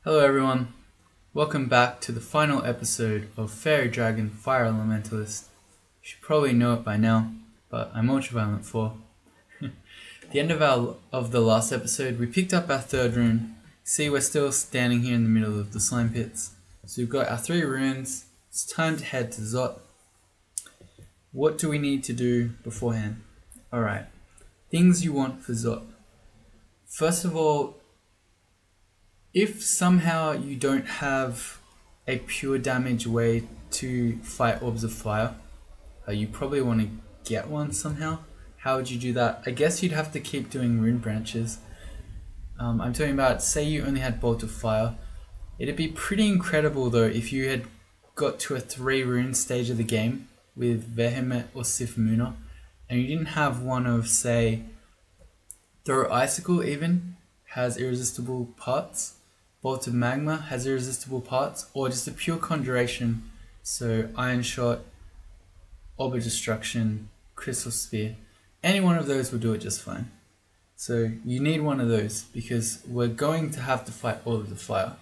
Hello everyone, welcome back to the final episode of Fairy Dragon Fire Elementalist. You should probably know it by now, but I'm Ultraviolent 4. At the end of the last episode, we picked up our third rune. See, we're still standing here in the middle of the slime pits. So we've got our 3 runes. It's time to head to Zot. What do we need to do beforehand? Alright, things you want for Zot. First of all, if somehow you don't have a pure damage way to fight Orbs of Fire, you probably want to get one somehow. How would you do that? I guess you'd have to keep doing rune branches. I'm talking about, say you only had Bolt of Fire. It'd be pretty incredible though if you had got to a 3 rune stage of the game with Vehement or Sifmuna, and you didn't have one of, say, Throw Icicle even has irresistible parts. Bolt of Magma has irresistible parts, or just a pure Conjuration, so Iron Shot, Orb of Destruction, Crystal Spear. Any one of those will do it just fine. So you need one of those because we're going to have to fight Orb of Fire.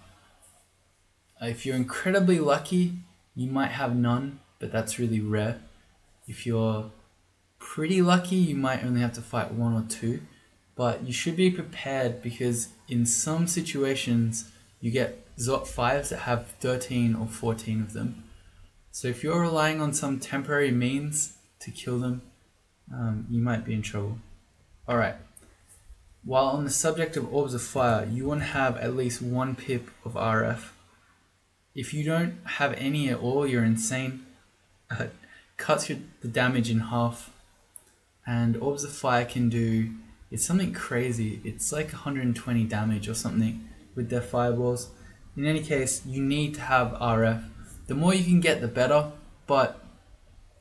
If you're incredibly lucky, you might have none, but that's really rare. If you're pretty lucky, you might only have to fight 1 or 2. But you should be prepared because in some situations you get Zot 5s that have 13 or 14 of them. So if you're relying on some temporary means to kill them, you might be in trouble. Alright, while on the subject of Orbs of Fire, you want to have at least 1 pip of RF. If you don't have any at all, you're insane. Cuts the damage in half. And Orbs of Fire can do... it's something crazy. It's like 120 damage or something with their fireballs. In any case, you need to have RF. The more you can get, the better, but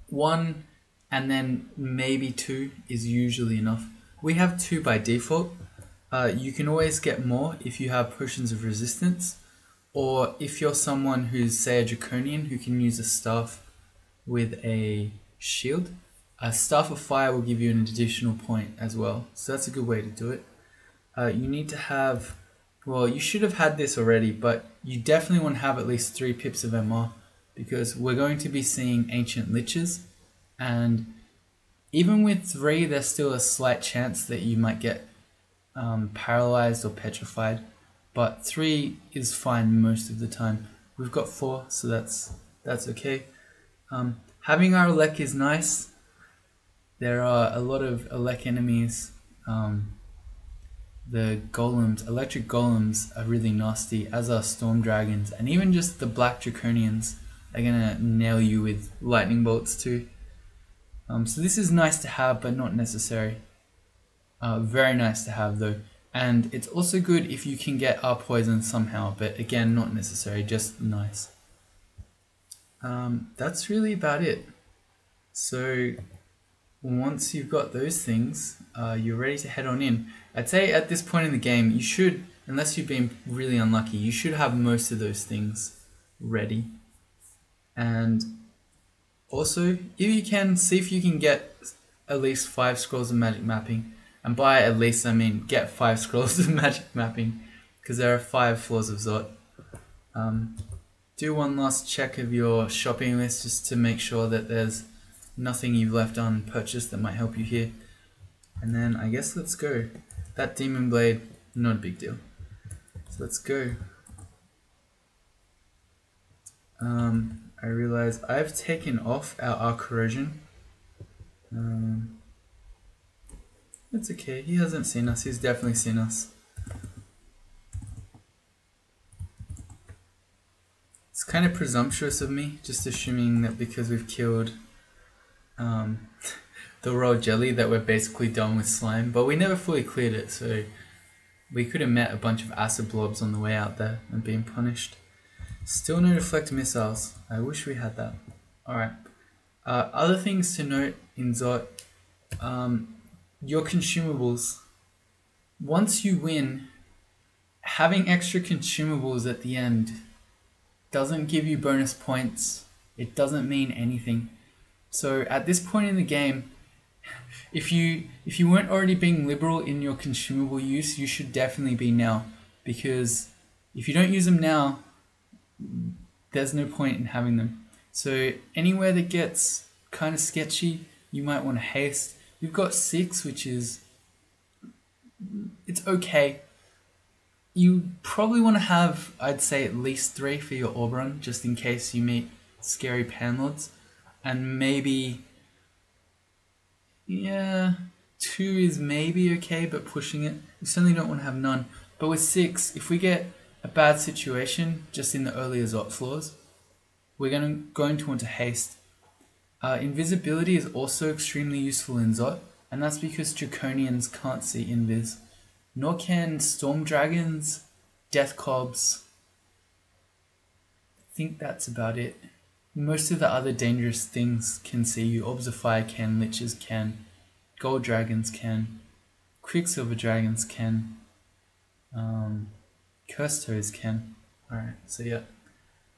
1 and then maybe 2 is usually enough. We have 2 by default. You can always get more if you have Potions of Resistance, or if you're someone who's, say, a Draconian who can use a staff with a shield. A Staff of Fire will give you an additional point as well, so that's a good way to do it. You need to have, well, you should have had this already, but you definitely want to have at least 3 pips of MR, because we're going to be seeing Ancient Liches, and even with 3, there's still a slight chance that you might get paralyzed or petrified, but 3 is fine most of the time. We've got 4, so that's okay. Having our Elec is nice. There are a lot of Elec enemies. The golems, electric golems, are really nasty, as are storm dragons, and even just the black draconians are gonna nail you with lightning bolts too. So this is nice to have, but not necessary. Very nice to have though, and it's also good if you can get our poison somehow, but again, not necessary, just nice. That's really about it. So once you've got those things, you're ready to head on in. I'd say at this point in the game, you should, unless you've been really unlucky, you should have most of those things ready. And also, if you can, see if you can get at least 5 scrolls of magic mapping. And by at least, I mean get 5 scrolls of magic mapping, because there are 5 floors of Zot. Do one last check of your shopping list just to make sure that there's nothing you've left unpurchased that might help you here. And then I guess let's go. That Demon Blade, not a big deal. So let's go. I realize I've taken off our Arc Corrosion. It's okay, he hasn't seen us, he's definitely seen us. It's kind of presumptuous of me, just assuming that because we've killed the Royal Jelly that we're basically done with slime, but we never fully cleared it, so we could have met a bunch of acid blobs on the way out there and been punished. Still no deflect missiles. I wish we had that. Alright. Other things to note in Zot. Your consumables. Once you win, having extra consumables at the end doesn't give you bonus points. It doesn't mean anything. So at this point in the game, if you weren't already being liberal in your consumable use, you should definitely be now, because If you don't use them now, there's no point in having them. So anywhere that gets kind of sketchy, you might want to haste. We've got 6, which is, it's okay. You probably want to have, I'd say, at least 3 for your Oberon, just in case you meet scary Panlords. And maybe, yeah, 2 is maybe okay, but pushing it. You certainly don't want to have none. But with 6, if we get a bad situation just in the earlier Zot floors, we're going to want to haste. Invisibility is also extremely useful in Zot, and that's because Draconians can't see invis. Nor can Storm Dragons, Death Cobs. I think that's about it. Most of the other dangerous things can see you. Orbs of Fire can, Liches can, Gold Dragons can, Quicksilver Dragons can, Cursed Toes can. Alright, so yeah.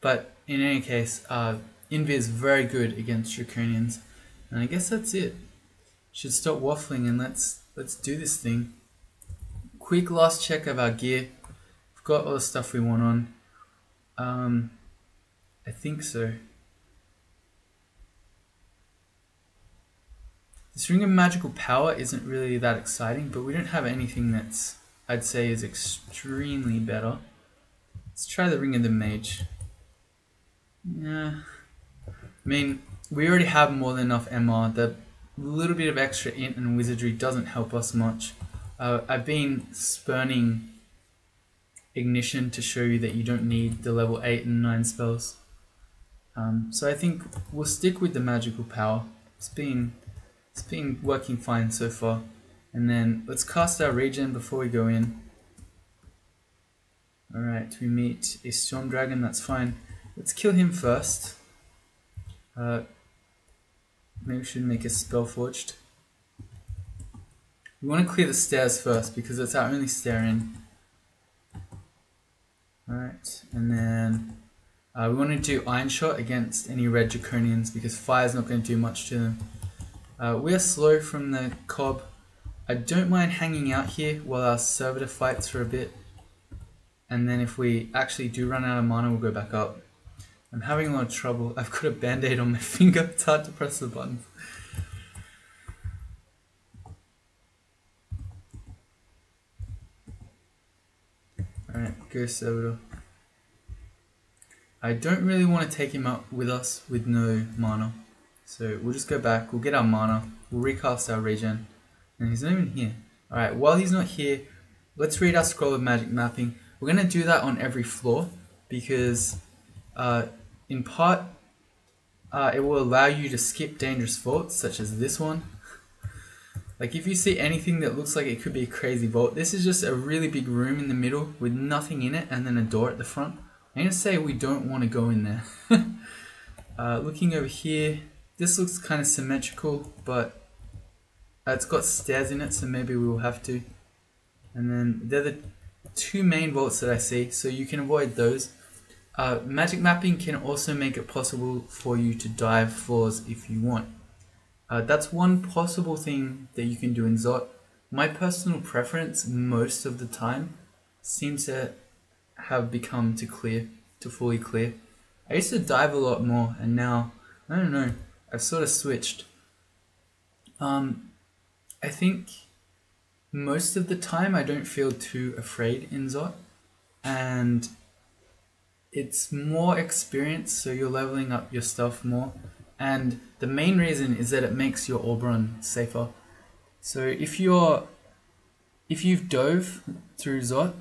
But in any case, Invis very good against Draconians. And I guess that's it. Should stop waffling and let's do this thing. Quick last check of our gear. We've got all the stuff we want on. I think so. This Ring of Magical Power isn't really that exciting, but we don't have anything that's, I'd say, is extremely better. Let's try the Ring of the Mage. Yeah. I mean, we already have more than enough MR. The little bit of extra int and wizardry doesn't help us much. I've been spurning Ignition to show you that you don't need the level 8 and 9 spells. So I think we'll stick with the magical power. It's been working fine so far. And then let's cast our regen before we go in. Alright, we meet a Storm Dragon, that's fine. Let's kill him first. Maybe we should make a Spellforged. We want to clear the stairs first because it's our only stair in. Alright, and then we want to do Iron Shot against any red Draconians because fire's not going to do much to them. We are slow from the Cob. I don't mind hanging out here while our Servitor fights for a bit. And then if we actually do run out of mana, we'll go back up. I'm having a lot of trouble. I've got a band-aid on my finger. It's hard to press the buttons. Alright, go Servitor. I don't really want to take him up with us with no mana. So we'll just go back, we'll get our mana, we'll recast our regen. And he's not even here. Alright, while he's not here, let's read our Scroll of Magic Mapping. We're going to do that on every floor because in part it will allow you to skip dangerous vaults such as this one. Like if you see anything that looks like it could be a crazy vault, this is just a really big room in the middle with nothing in it and then a door at the front. I'm going to say we don't want to go in there. Looking over here, this looks kind of symmetrical, but it's got stairs in it, so maybe we will have to. And then they're the 2 main vaults that I see, so you can avoid those. Magic mapping can also make it possible for you to dive floors if you want. That's one possible thing that you can do in Zot. My personal preference most of the time seems to have become to fully clear. I used to dive a lot more and now, I don't know, I've sort of switched. I think most of the time I don't feel too afraid in Zot, and it's more experience, so you're leveling up your stuff more, and the main reason is that it makes your Oberon safer. So if you've dove through Zot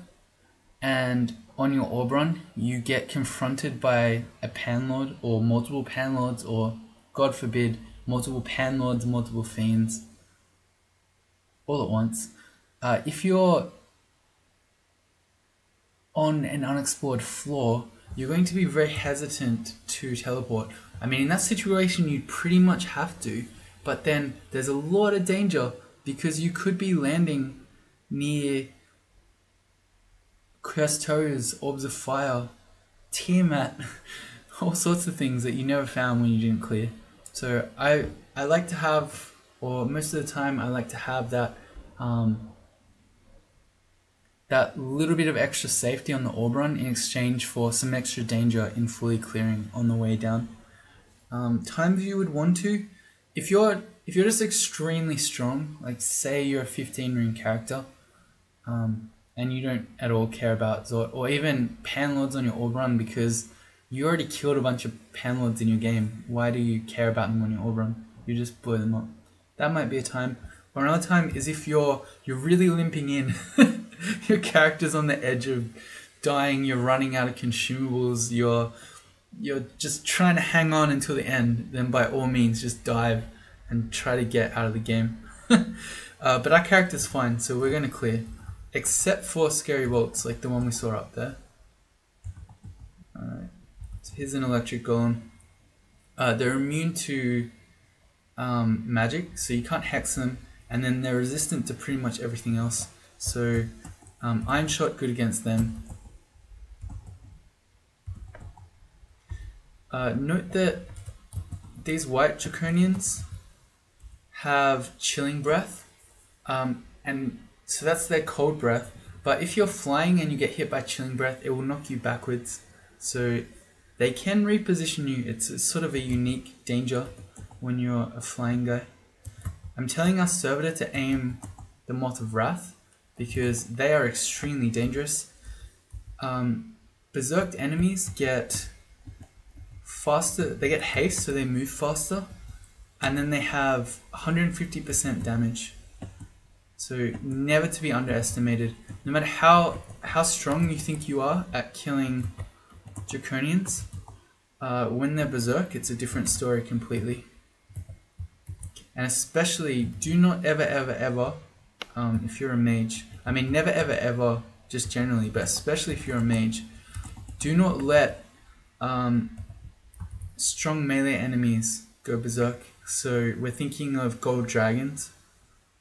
and on your Oberon you get confronted by a Panlord or multiple Panlords or, God forbid, multiple Panlords, multiple Fiends all at once. If you're on an unexplored floor, you're going to be very hesitant to teleport. I mean, in that situation you'd pretty much have to, but then there's a lot of danger because you could be landing near Cursed Toes, Orbs of Fire, Tiamat, all sorts of things that you never found when you didn't clear. So I like to have, or most of the time I like to have that that little bit of extra safety on the orb run in exchange for some extra danger in fully clearing on the way down. Times you would want to, if you're just extremely strong, like say you're a 15 rune character, and you don't at all care about Zort or even Panlords on your orb run because you already killed a bunch of Panlords in your game. Why do you care about them on your orb run? You just blow them up. That might be a time. Or another time is if you're really limping in, your character's on the edge of dying, you're running out of consumables, you're just trying to hang on until the end, then by all means just dive and try to get out of the game. But our character's fine, so we're going to clear. Except for scary bolts, like the one we saw up there. Alright, so here's an electric golem. They're immune to magic, so you can't hex them, and then they're resistant to pretty much everything else. So Iron Shot good against them. Note that these white draconians have chilling breath, and so that's their cold breath. But if you're flying and you get hit by chilling breath, it will knock you backwards. So they can reposition you. It's sort of a unique danger when you're a flying guy. I'm telling our servitor to aim the Moth of Wrath because they are extremely dangerous. Berserked enemies get faster, they get haste, so they move faster, and then they have 150% damage. So never to be underestimated. No matter how strong you think you are at killing draconians, when they're berserk, it's a different story completely. And especially, do not ever, if you're a mage, I mean never ever just generally, but especially if you're a mage, do not let strong melee enemies go berserk. So we're thinking of gold dragons,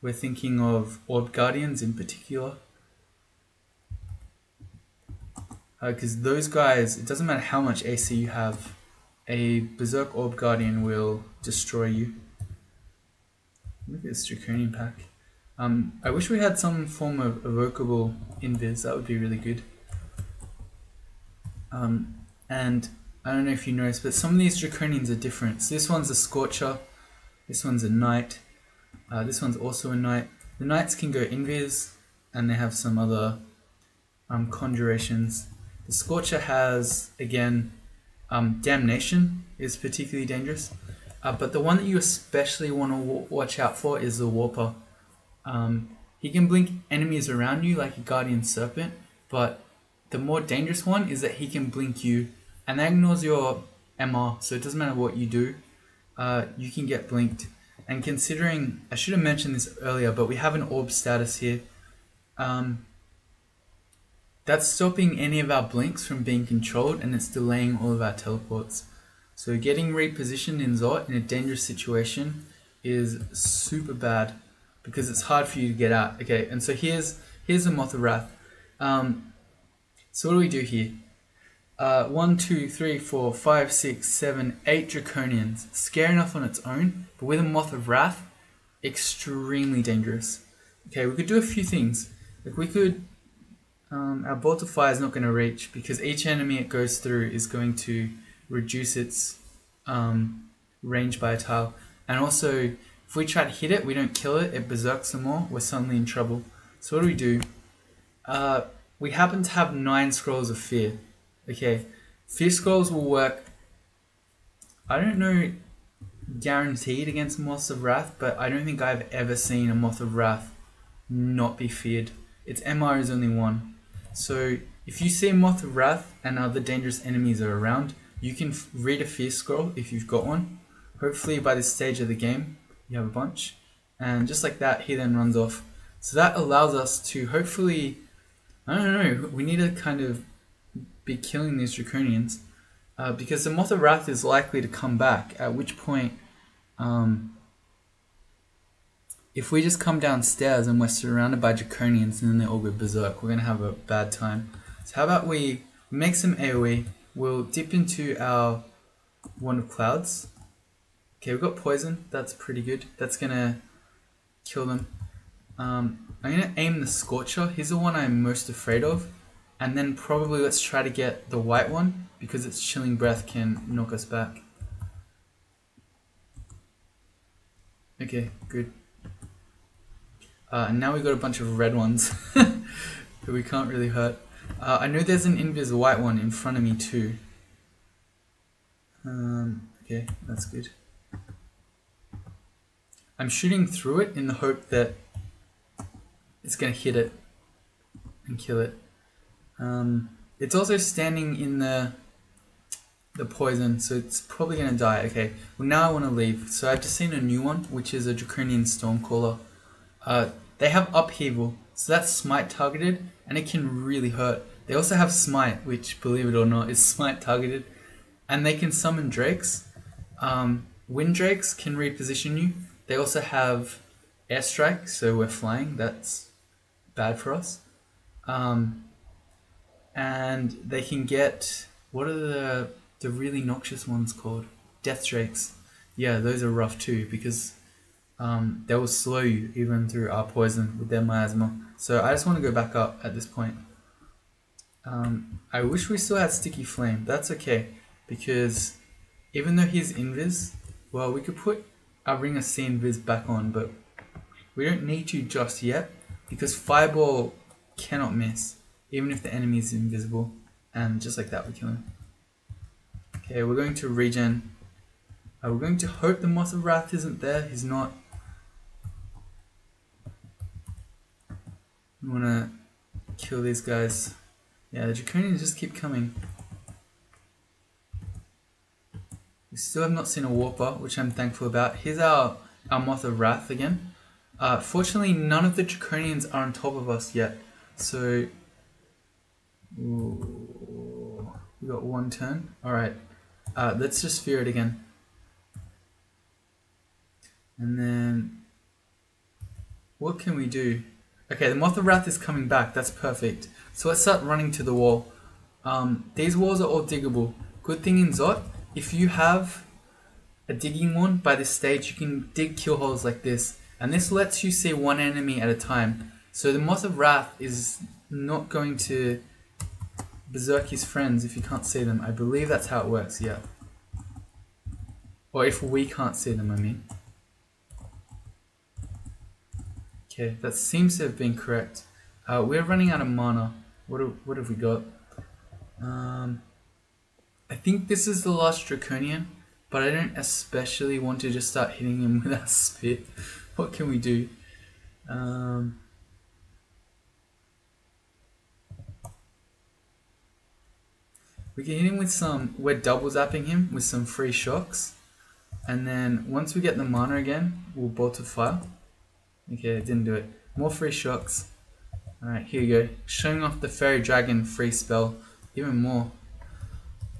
we're thinking of orb guardians in particular, because those guys, it doesn't matter how much AC you have, a berserk orb guardian will destroy you. Look at this draconian pack. I wish we had some form of evocable invis, that would be really good. And I don't know if you noticed, but some of these draconians are different. So this one's a Scorcher, this one's a Knight, this one's also a Knight. The Knights can go invis, and they have some other conjurations. The Scorcher has, again, Damnation is particularly dangerous. But the one that you especially want to watch out for is the Warper. He can blink enemies around you like a Guardian Serpent, but the more dangerous one is that he can blink you, and that ignores your MR, so it doesn't matter what you do, you can get blinked. And considering, I should have mentioned this earlier, but we have an orb status here. That's stopping any of our blinks from being controlled, and it's delaying all of our teleports. So getting repositioned in Zort in a dangerous situation is super bad because it's hard for you to get out. Okay, and so here's the Moth of Wrath. So what do we do here? 1, 2, 3, 4, 5, 6, 7, 8 draconians. Scary enough on its own, but with a Moth of Wrath, extremely dangerous. Okay, we could do a few things. Like we could, our Bolt of Fire is not going to reach because each enemy it goes through is going to reduce its range by a tile. And also, if we try to hit it, we don't kill it, it berserks some more, we're suddenly in trouble. So what do? We happen to have 9 Scrolls of Fear. Okay, Fear Scrolls will work, I don't know guaranteed against Moths of Wrath, but I don't think I've ever seen a Moth of Wrath not be feared. Its MR is only 1. So if you see a Moth of Wrath and other dangerous enemies are around, you can read a Fear Scroll if you've got one. Hopefully by this stage of the game you have a bunch, and just like that he then runs off. So that allows us to hopefully, I don't know, we need to kind of be killing these draconians, because the Moth of Wrath is likely to come back, at which point if we just come downstairs and we're surrounded by draconians and then they all go berserk, we're going to have a bad time. So how about we make some AoE, we'll dip into our Wand of Clouds. Okay, we've got poison, that's pretty good, that's going to kill them. And I'm gonna aim the Scorcher. He's the one I'm most afraid of. And then probably let's try to get the white one because its chilling breath can knock us back. Okay, good. And now we got a bunch of red ones that we can't really hurt. I know there's an invis white one in front of me too. Okay, that's good. I'm shooting through it in the hope that it's gonna hit it and kill it. It's also standing in the poison, so it's probably gonna die. Okay, well now I want to leave. So I've just seen a new one, which is a Draconian Stormcaller. They have Upheaval, so that's smite targeted, and it can really hurt. They also have Smite, which, believe it or not, is smite targeted, and they can summon Drakes. Wind Drakes can reposition you. They also have Airstrike, so we're flying. That's bad for us. And they can get, what are the really noxious ones called? Death Drakes. Yeah, those are rough too because they will slow you even through our poison with their miasma. So I just want to go back up at this point. I wish we still had Sticky Flame. That's okay because even though he's invis, well, we could put our Ring of Sea invis back on, but we don't need to just yet because Fireball cannot miss even if the enemy is invisible, and just like that we kill him. Okay, we're going to regen. We're going to hope the Moth of Wrath isn't there. He's not. We want to kill these guys. Yeah, the Draconians just keep coming. We still have not seen a Warper, which I'm thankful about. Here's our Moth of Wrath again. Fortunately, none of the Draconians are on top of us yet. So, ooh, we got one turn. Alright, let's just fear it again. And then, what can we do? Okay, the Moth of Wrath is coming back. That's perfect. So let's start running to the wall. These walls are all diggable. Good thing in Zot, if you have a digging one by this stage, you can dig kill holes like this. And this lets you see one enemy at a time. So the Moth of Wrath is not going to berserk his friends if you can't see them. I believe that's how it works, yeah. Or if we can't see them, I mean. Okay, that seems to have been correct. We're running out of mana. What have we got? I think this is the last Draconian, but I don't especially want to just start hitting him with our spit. What can we do? We can hit him with some, we're double zapping him with some free shocks. And then once we get the mana again, we'll Bolt of Fire. Okay, it didn't do it. More free shocks. Alright, here we go. Showing off the Fairy Dragon free spell. Even more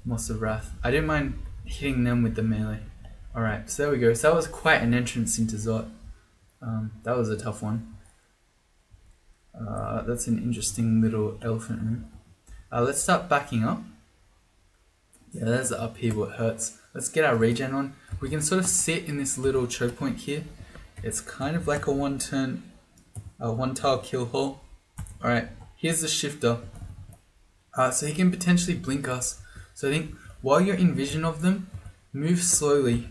Moth of Wrath. I didn't mind hitting them with the melee. Alright, so there we go. So that was quite an entrance into Zot. That was a tough one. That's an interesting little elephant room. Let's start backing up. Yeah, there's the upheaval, it hurts. Let's get our regen on. We can sort of sit in this little choke point here. It's kind of like a one tile kill hole. Alright, here's the shifter. So he can potentially blink us. So I think while you're in vision of them, move slowly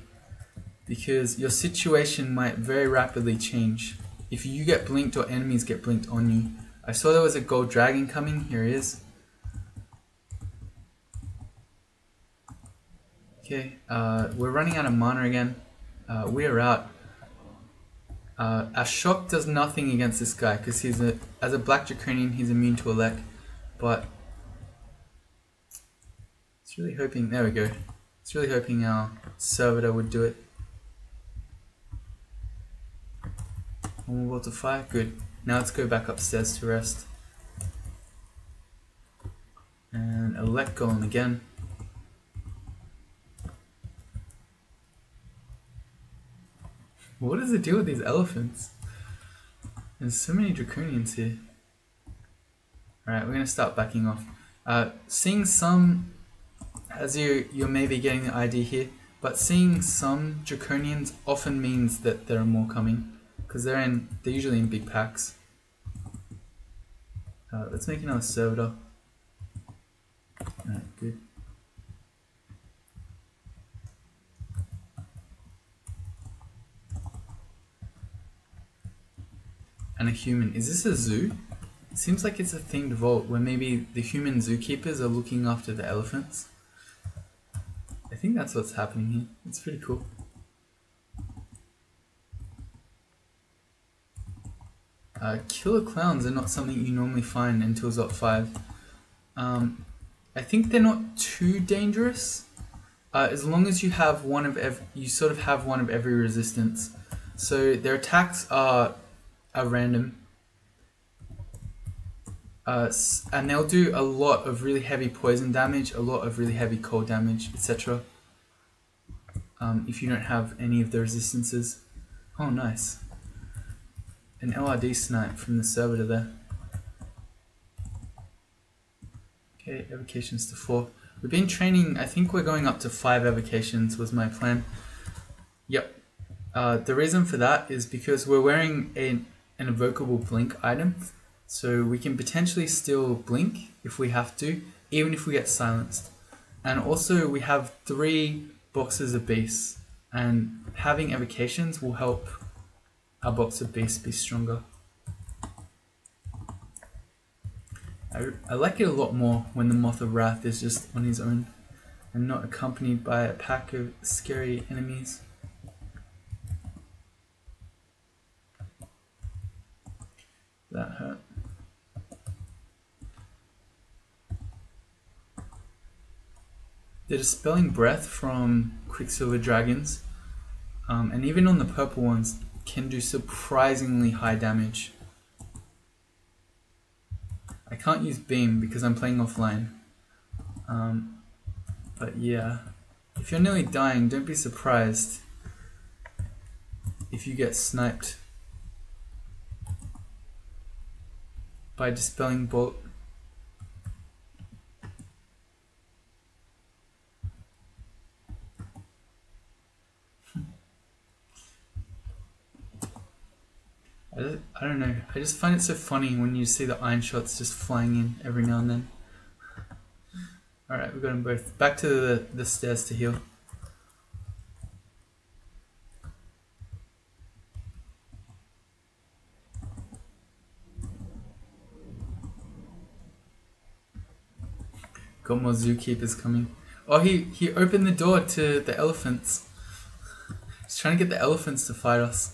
because your situation might very rapidly change. If you get blinked or enemies get blinked on you. I saw there was a gold dragon coming, here he is. Okay, we're running out of mana again. We are out. Our shock does nothing against this guy because as a black Draconian he's immune to Elec, but it's really hoping, there we go. It's really hoping our servitor would do it. One more Bolt of Fire, good. Now let's go back upstairs to rest. And Elec Golem again. What does it do with these elephants? There's so many Draconians here. Alright, we're going to start backing off. Seeing some, as you're maybe getting the idea here, but seeing some Draconians often means that there are more coming. Because they're usually in big packs. Let's make another servitor. Alright, good. And a human. Is this a zoo? It seems like it's a themed vault where maybe the human zookeepers are looking after the elephants. I think that's what's happening here. It's pretty cool. Killer clowns are not something you normally find until Zot 5. I think they're not too dangerous, as long as you have one of every resistance. So their attacks are random, and they'll do a lot of really heavy poison damage, a lot of really heavy cold damage, etc. If you don't have any of the resistances. Oh, nice. An LRD snipe from the servitor there. Okay, evocations to 4. We've been training, I think we're going up to 5 evocations was my plan. Yep. The reason for that is because we're wearing an evocable blink item, so we can potentially still blink if we have to, even if we get silenced. And also we have 3 boxes of beasts, and having evocations will help our box of beasts be stronger. I like it a lot more when the Moth of Wrath is just on his own and not accompanied by a pack of scary enemies. That hurt. The Dispelling Breath from Quicksilver Dragons, and even on the purple ones, can do surprisingly high damage. I can't use Beam because I'm playing offline. But yeah, if you're nearly dying, don't be surprised if you get sniped by Dispelling Bolt. I don't know, I just find it so funny when you see the iron shots just flying in every now and then. Alright, we got them both. Back to the stairs to heal. Got more zookeepers coming. Oh, he opened the door to the elephants. He's trying to get the elephants to fight us.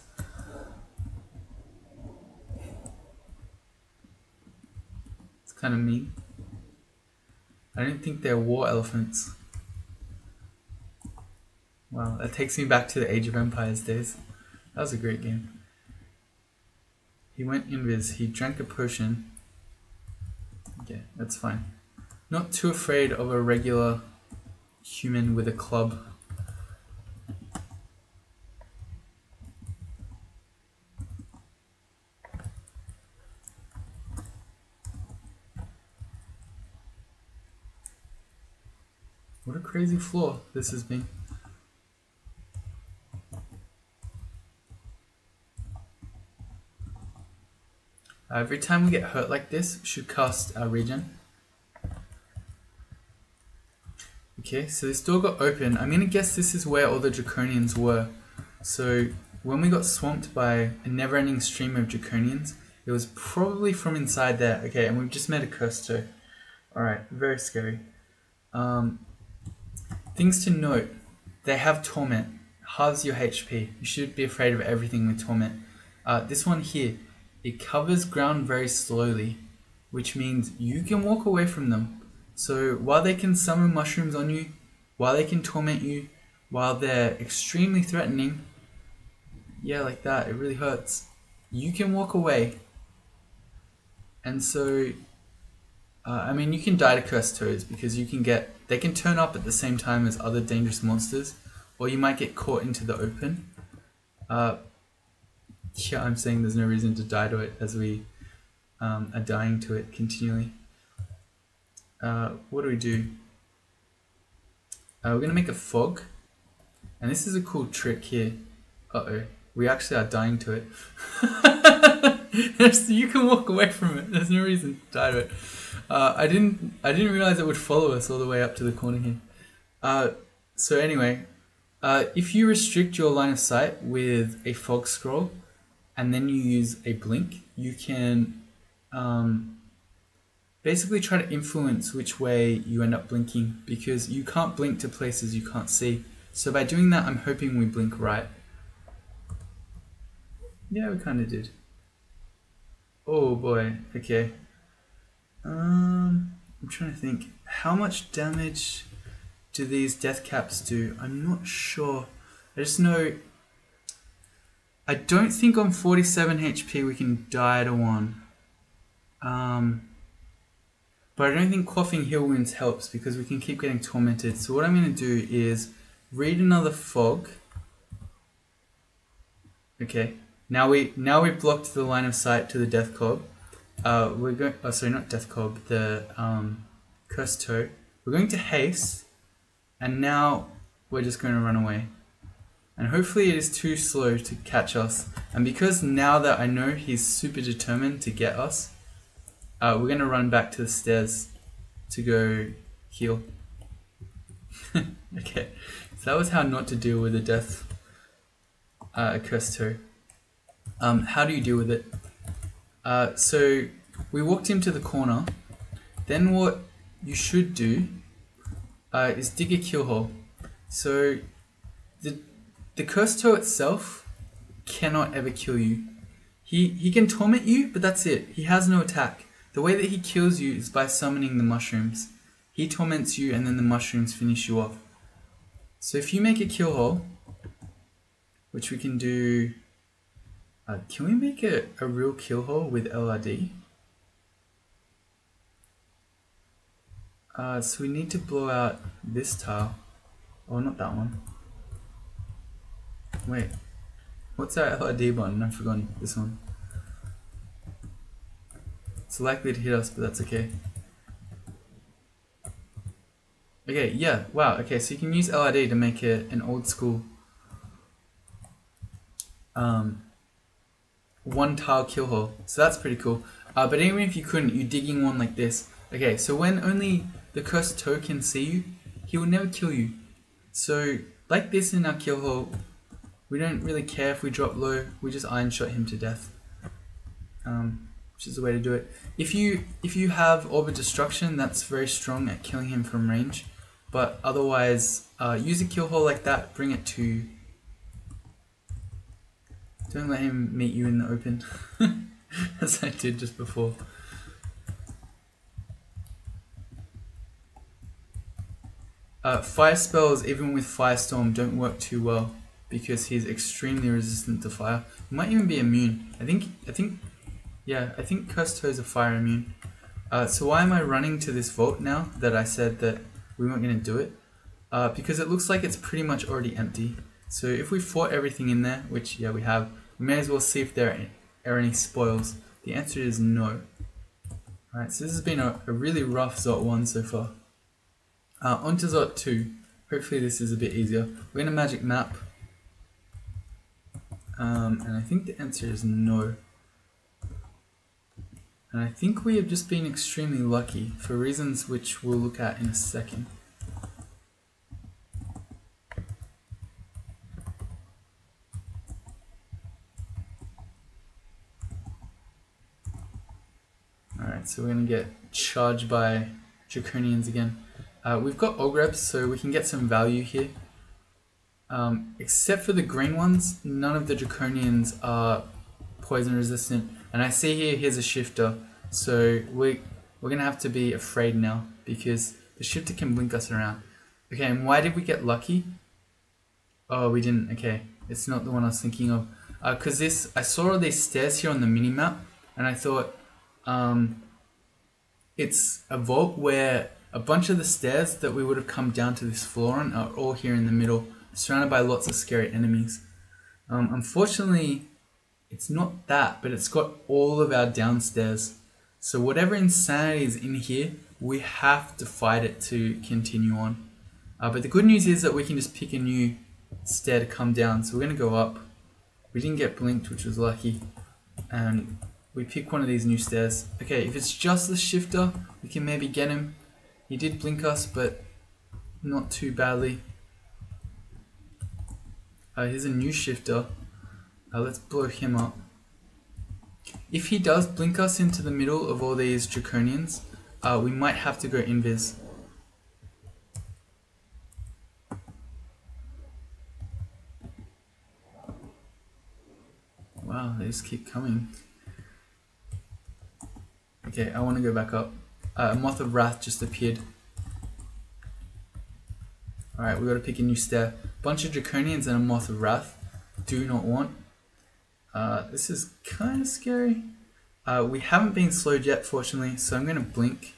It's kind of mean. I don't think they're war elephants. Wow, that takes me back to the Age of Empires days. That was a great game. He went invis, he drank a potion. Okay, that's fine. Not too afraid of a regular human with a club. What a crazy floor this has been. Every time we get hurt like this, we should cast our regen. Okay, so this door got open. I'm gonna guess this is where all the Draconians were. So when we got swamped by a never-ending stream of Draconians, it was probably from inside there. Okay, and we've just met a curse too. Alright, very scary. Things to note. They have Torment. Halves your HP. You should be afraid of everything with Torment. This one here, it covers ground very slowly, which means you can walk away from them. So while they can summon mushrooms on you, while they can torment you, while they're extremely threatening, yeah, like that, it really hurts, you can walk away. And so, I mean, you can die to Cursed Toads because they can turn up at the same time as other dangerous monsters, or you might get caught into the open. Yeah, I'm saying there's no reason to die to it as we are dying to it continually. What do? We're going to make a fog. And this is a cool trick here. Uh-oh. We actually are dying to it. You can walk away from it. There's no reason to die to it. I didn't realize it would follow us all the way up to the corner here. So anyway, if you restrict your line of sight with a fog scroll, and then you use a blink, you can basically try to influence which way you end up blinking, because you can't blink to places you can't see. So by doing that, I'm hoping we blink right. Yeah, we kind of did. Oh boy, okay. I'm trying to think. How much damage do these death caps do? I'm not sure. I just know... I don't think on 47 HP we can die to one. But I don't think quaffing heal wounds helps because we can keep getting tormented. So what I'm going to do is read another fog. Okay. Now we've blocked the line of sight to the death cob. We're going. Oh, sorry, not death cob. The cursed toe. We're going to haste, and now we're just going to run away. And hopefully it is too slow to catch us. And because now that I know he's super determined to get us, we're going to run back to the stairs to go heal. Okay, so that was how not to deal with a death cursed toe. How do you deal with it? So we walked him to the corner. Then what you should do is dig a kill hole. So the cursed toe itself cannot ever kill you. He can torment you, but that's it. He has no attack. The way that he kills you is by summoning the mushrooms. He torments you and then the mushrooms finish you off. So if you make a kill hole, which we can do... can we make a real kill hole with LRD? So we need to blow out this tile. Oh, not that one. Wait. What's our LRD button? I've forgotten this one. It's likely to hit us, but that's okay. Okay, yeah, wow, okay, so you can use LRD to make an old school one tile kill hole. So that's pretty cool. But even if you couldn't, you're digging one like this. Okay, so when only the cursed toe can see you, he will never kill you. So, like this in our kill hole, we don't really care if we drop low, we just iron shot him to death. Which is the way to do it. If you have Orb of Destruction, that's very strong at killing him from range. But otherwise, use a kill hole like that, bring it to... Don't let him meet you in the open, as I did just before. Fire spells, even with Firestorm, don't work too well because he's extremely resistant to fire. He might even be immune. I think Cursed Toes are fire immune. So why am I running to this vault now that I said that we weren't going to do it? Because it looks like it's pretty much already empty. So if we fought everything in there, which yeah we have, we may as well see if there are any spoils. The answer is no. Alright, so this has been a really rough Zot 1 so far. On to Zot 2. Hopefully this is a bit easier. We're going to magic map. And I think the answer is no. And I think we have just been extremely lucky for reasons which we'll look at in a second. Alright, so we're going to get charged by Draconians again. We've got Ogrebs, so we can get some value here. Except for the green ones, none of the Draconians are poison resistant. And I see here, here's a shifter. So we're going to have to be afraid now because the shifter can blink us around. Okay, and why did we get lucky? Oh, we didn't. Okay, it's not the one I was thinking of. Because I saw all these stairs here on the mini-map and I thought it's a vault where a bunch of the stairs that we would have come down to this floor on are all here in the middle, surrounded by lots of scary enemies. Unfortunately, it's not that, but it's got all of our downstairs. So whatever insanity is in here, we have to fight it to continue on. But the good news is that we can just pick a new stair to come down. So we're going to go up. We didn't get blinked, which was lucky. And we pick one of these new stairs. Okay, if it's just the shifter, we can maybe get him. He did blink us, but not too badly. Here's a new shifter. Let's blow him up. If he does blink us into the middle of all these draconians, we might have to go invis. Wow, they just keep coming. Okay, I want to go back up. A Moth of Wrath just appeared. Alright, we got to pick a new stair. Bunch of draconians and a Moth of Wrath. Do not want. This is kind of scary. We haven't been slowed yet, fortunately, so I'm going to blink.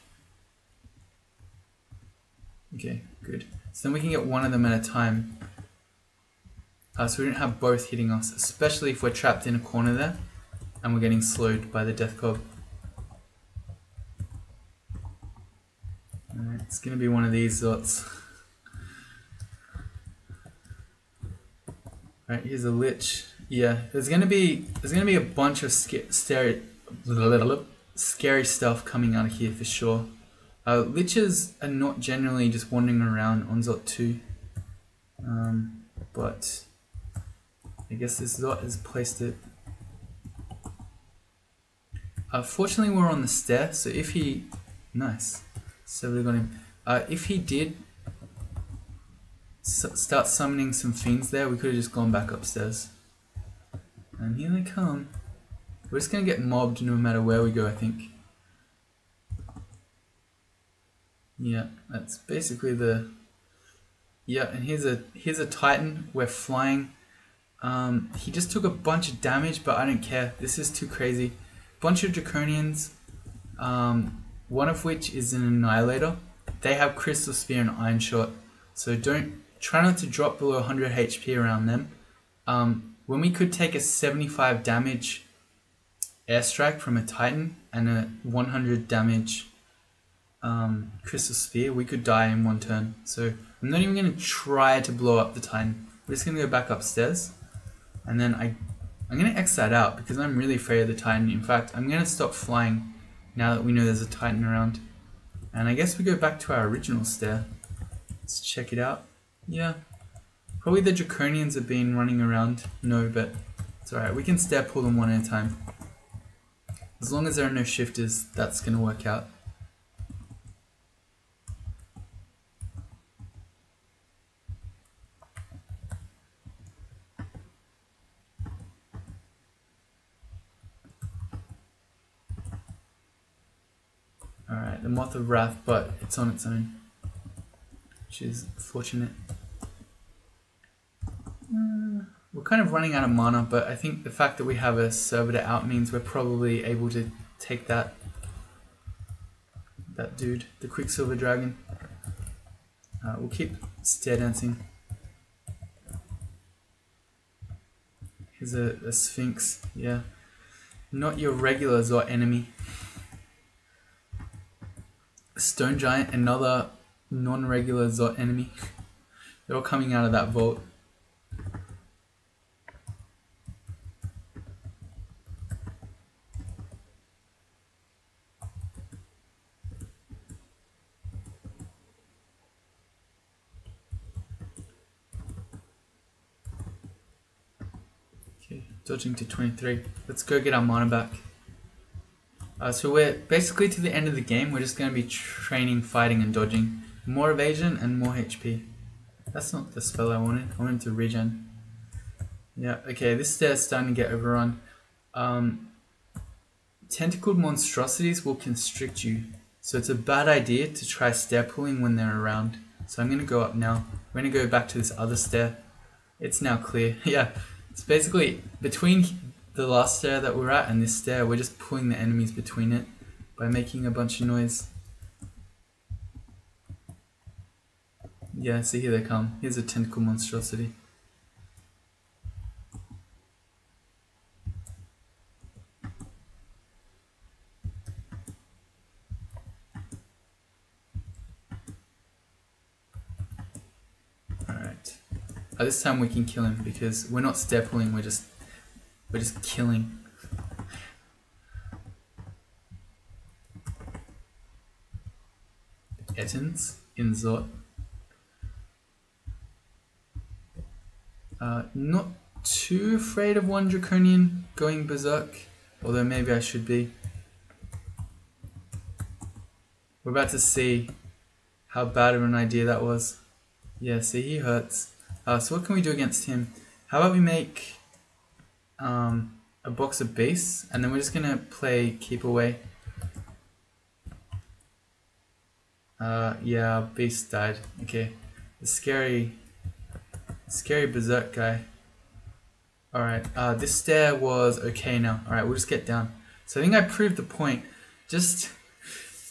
Okay, good. So then we can get one of them at a time. So we don't have both hitting us, especially if we're trapped in a corner there and we're getting slowed by the Death Cob. Alright, it's going to be one of these sorts. Alright, here's a Lich. Yeah, there's gonna be a bunch of scary stuff coming out of here for sure. Liches are not generally just wandering around on Zot 2, but I guess this Zot has placed it. Fortunately, we're on the stair, so if he nice, so we got him. If he did start summoning some fiends there, we could have just gone back upstairs. And here they come. We're just gonna get mobbed no matter where we go, I think. Yeah, that's basically the... Yeah, and here's a Titan. We're flying. He just took a bunch of damage, but I don't care. This is too crazy. Bunch of Draconians, one of which is an Annihilator. They have Crystal Spear and Iron Shot, so try not to drop below 100 HP around them. When we could take a 75 damage airstrike from a Titan and a 100 damage Crystal Spear, we could die in one turn. So I'm not even going to try to blow up the Titan. We're just going to go back upstairs, and then I'm going to X that out because I'm really afraid of the Titan. In fact, I'm going to stop flying now that we know there's a Titan around. And I guess we go back to our original stair. Let's check it out. Yeah. Probably the Draconians have been running around. No, but it's alright. We can stair pull them one at a time. As long as there are no shifters, that's going to work out. Alright, the Moth of Wrath, but it's on its own, which is fortunate. We're kind of running out of mana, but I think the fact that we have a Servitor out means we're probably able to take that dude, the Quicksilver Dragon. We'll keep stair dancing. Here's a Sphinx, yeah. Not your regular Zot enemy. Stone Giant, another non-regular Zot enemy. They're all coming out of that vault. Okay, dodging to 23. Let's go get our mana back. So we're basically to the end of the game. We're just going to be training, fighting, and dodging. More evasion and more HP. That's not the spell I wanted. I wanted to regen. Yeah, okay, this stair's starting to get overrun. Tentacled monstrosities will constrict you, so it's a bad idea to try stair pulling when they're around. So I'm going to go up now. We're going to go back to this other stair. It's now clear. Yeah, it's basically between the last stair that we're at and this stair, we're just pulling the enemies between it by making a bunch of noise. Yeah, see, here they come. Here's a tentacle monstrosity. Alright. This time we can kill him because we're not stair pulling, we're just killing. Ettins in Zot. Not too afraid of one Draconian going berserk, although maybe I should be. We're about to see how bad of an idea that was. Yeah, see, he hurts. So what can we do against him? How about we make a box of beasts, and then we're just gonna play keep away. Yeah, beast died. Okay, the scary berserk guy. Alright, this stair was okay now. Alright, we'll just get down. So I think I proved the point.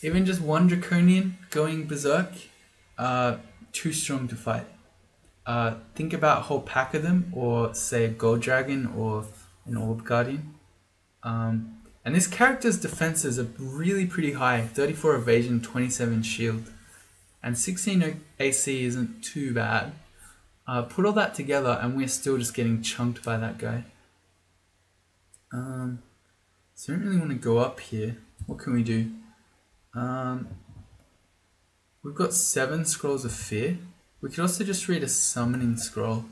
Even just one Draconian going berserk, too strong to fight. Think about a whole pack of them, or say a Gold Dragon or an Orb Guardian. And this character's defenses are really pretty high. 34 evasion, 27 shield. And 16 AC isn't too bad. Put all that together and we're still just getting chunked by that guy. So I don't really want to go up here. What can we do? We've got 7 Scrolls of Fear. We could also just read a Summoning Scroll.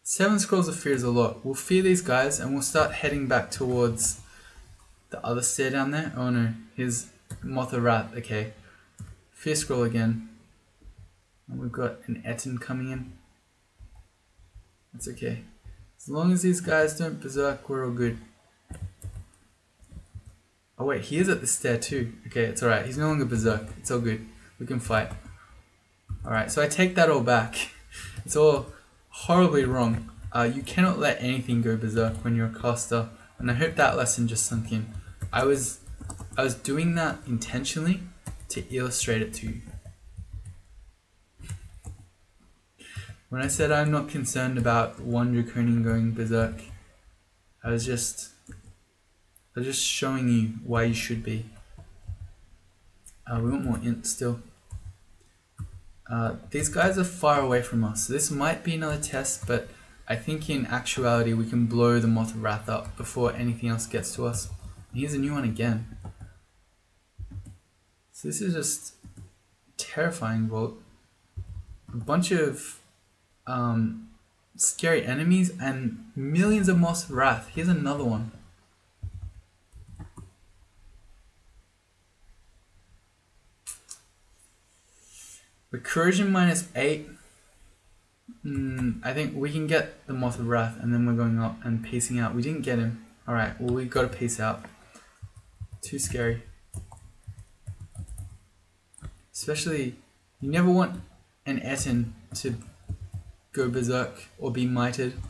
7 Scrolls of Fear is a lot. We'll fear these guys and we'll start heading back towards the other stair down there. Oh no, here's Moth of Wrath. Okay. Fear Scroll again. And we've got an Ettin coming in. That's okay. As long as these guys don't berserk, we're all good. Oh wait, he is at the stair too. Okay, it's alright. He's no longer berserk. It's all good. We can fight. Alright, so I take that all back. It's all horribly wrong. You cannot let anything go berserk when you're a caster, and I hope that lesson just sunk in. I was doing that intentionally to illustrate it to you. When I said I'm not concerned about one Draconian going berserk, I was just showing you why you should be. We want more int still. These guys are far away from us, so this might be another test, but I think in actuality we can blow the Moth of Wrath up before anything else gets to us. And here's a new one again. So this is just terrifying, Vault. A bunch of scary enemies and millions of Moth of Wrath. Here's another one. Recursion -8. I think we can get the Moth of Wrath and then we're going up and pacing out. We didn't get him. Alright, well we've got to pace out. Too scary. Especially, you never want an Ettin to go berserk or be mited.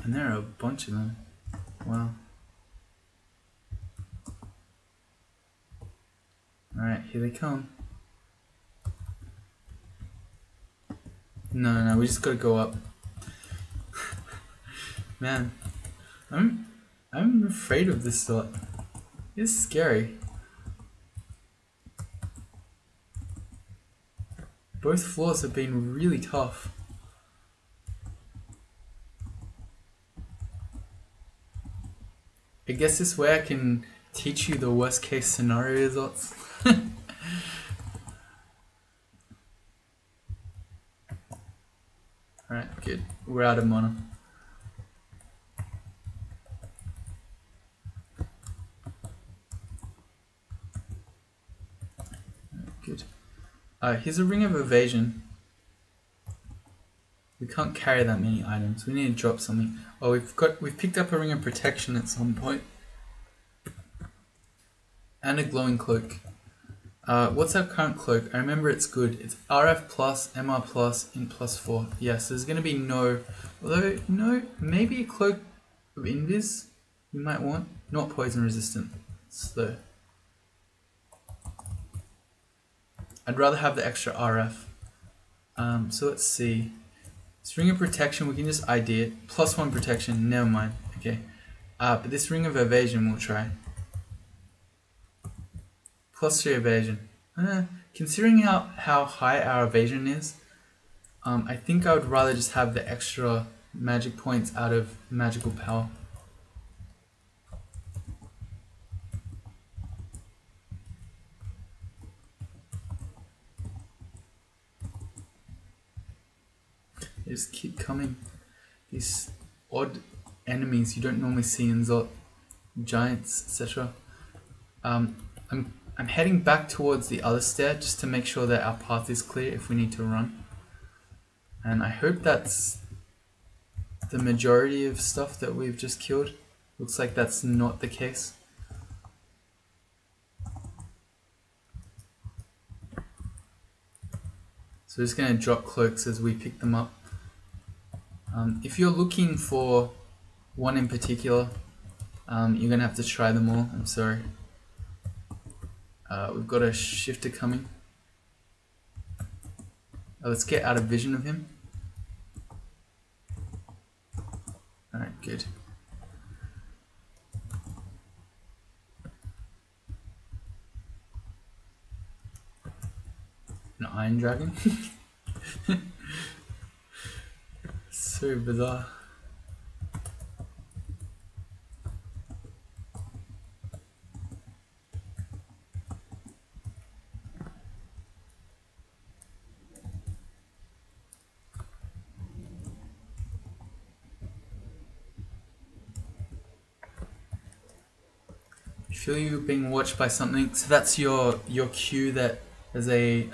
And there are a bunch of them. Wow. Alright, here they come. No, we just gotta go up. Man, I'm afraid of this sort. It's scary. Both floors have been really tough. I guess this way I can teach you the worst case scenario results. Alright, good. We're out of mana. Good. Here's a Ring of Evasion. We can't carry that many items. We need to drop something. Oh, we've picked up a Ring of Protection at some point. And a Glowing Cloak. What's our current cloak? I remember it's good. It's RF plus, MR plus, Int plus 4. Yes, there's going to be no... Although, no, maybe a Cloak of Invis you might want. Not poison resistant. Slow. I'd rather have the extra RF. So let's see. This Ring of Protection, we can just ID it. +1 protection, never mind. Okay. But this Ring of Evasion we'll try. +3 evasion. Considering how high our evasion is, I think I would rather just have the extra magic points out of magical power. They just keep coming. These odd enemies you don't normally see in Zot, giants, etc. I'm heading back towards the other stair just to make sure that our path is clear if we need to run. And I hope that's the majority of stuff that we've just killed. Looks like that's not the case. So we're just going to drop cloaks as we pick them up. If you're looking for one in particular, you're going to have to try them all. I'm sorry. We've got a shifter coming. Let's get out of vision of him. Alright, good. An iron dragon? So bizarre. You feel you're being watched by something, so that's your cue that there's a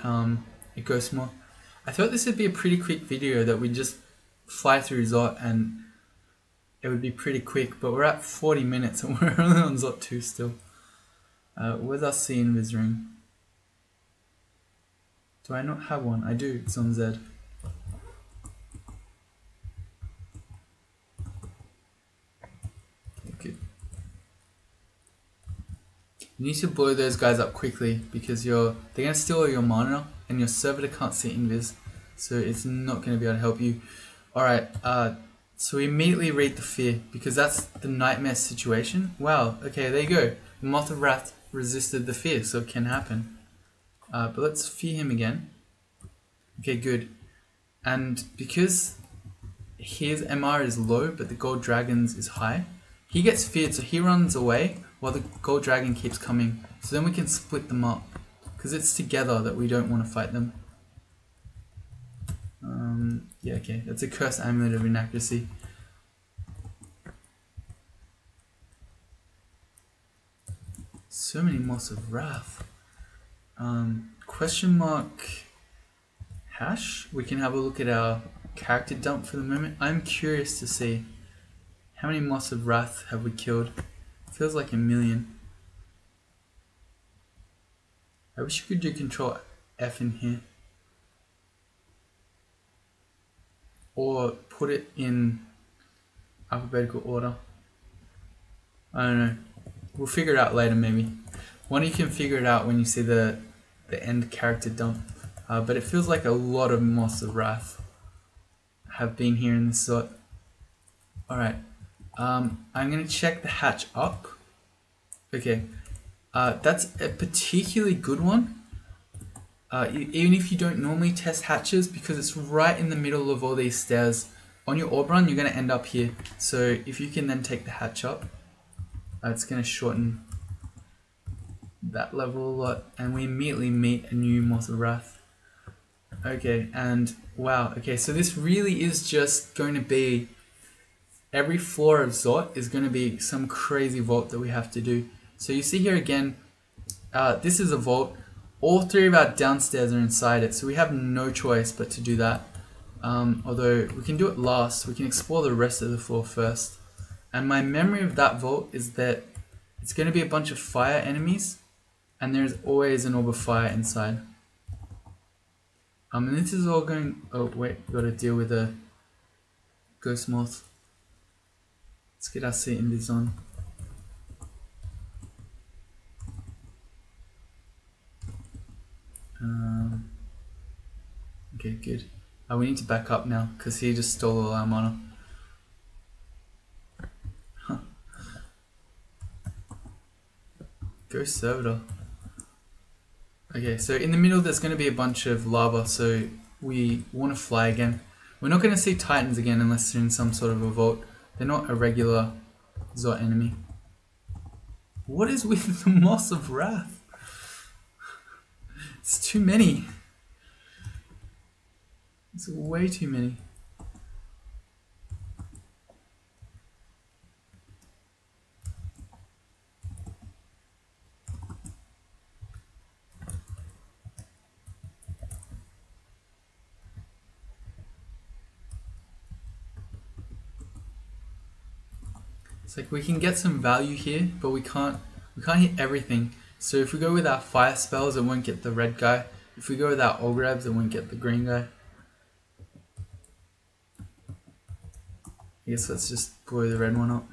ghost moth. I thought this would be a pretty quick video that we just fly through Zot and it would be pretty quick, but we're at 40 minutes and we're only on Zot 2 still. Where's our C invis ring? Do I not have one? I do, it's on Z. Good. You need to blow those guys up quickly because they're gonna steal all your mana and your servitor can't see invis, so it's not gonna be able to help you. Alright, so we immediately read the fear because that's the nightmare situation. Wow, okay, there you go. The Moth of Wrath resisted the fear, so it can happen. But let's fear him again. Okay, good. And because his MR is low, but the Gold Dragon's is high, he gets feared, so he runs away while the Gold Dragon keeps coming. So then we can split them up, because it's together that we don't want to fight them. Yeah, okay, that's a Cursed Amulet of Inaccuracy. So many Moths of Wrath. Question mark hash. We can have a look at our character dump for the moment. I'm curious to see how many Moths of Wrath have we killed. Feels like 1,000,000. I wish you could do Control F in here. Or put it in alphabetical order. I don't know. We'll figure it out later maybe. One you can figure it out when you see the end character dump. But it feels like a lot of Moths of Wrath have been here in this Zot. Alright. I'm going to check the hatch up. Okay. That's a particularly good one. Even if you don't normally test hatches, because it's right in the middle of all these stairs. On your orb run, you're going to end up here. So if you can then take the hatch up, it's going to shorten that level a lot. And we immediately meet a new Moth of Wrath. Okay, and wow. Okay, so this really is just going to be... Every floor of Zot is going to be some crazy vault that we have to do. So you see here again, this is a vault. All three of our downstairs are inside it, so we have no choice but to do that. Although we can do it last, we can explore the rest of the floor first. And my memory of that vault is that it's going to be a bunch of fire enemies, and there's always an orb of fire inside. And this is all going... Oh wait, we've got to deal with a ghost moth. Let's get our seat in this on. Okay, good. We need to back up now because he just stole all our mana. Huh. Ghost Servitor. Okay, so in the middle there's going to be a bunch of lava, so we want to fly again. We're not going to see Titans again unless they're in some sort of a vault. They're not a regular Zot enemy. What is with the Moss of Wrath? It's too many. It's way too many. It's like we can get some value here, but we can't hit everything. So if we go with our fire spells, it won't get the red guy. If we go with our Ogrebs, it won't get the green guy. I guess let's just blow the red one up.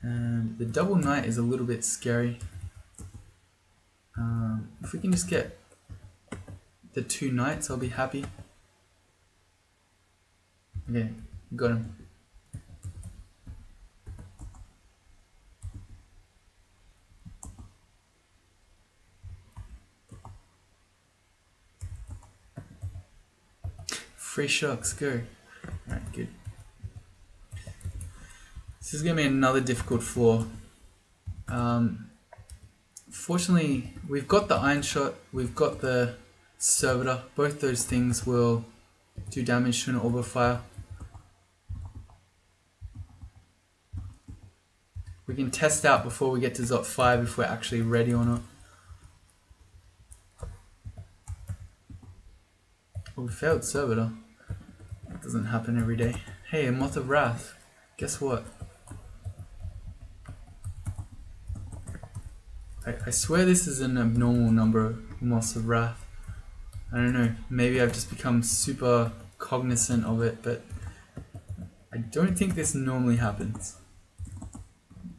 And the double knight is a little bit scary. If we can just get the 2 knights, I'll be happy. Okay, got him. Free shocks, go. Alright, good. This is going to be another difficult floor. Fortunately, we've got the Iron Shot, we've got the Servitor. Both those things will do damage to an Orb of Fire. We can test out before we get to Zot 5 if we're actually ready or not. Well, we failed Servitor. That doesn't happen every day. Hey, a Moth of Wrath. Guess what? I swear this is an abnormal number of Moths of Wrath. I don't know, maybe I've just become super cognizant of it, but I don't think this normally happens.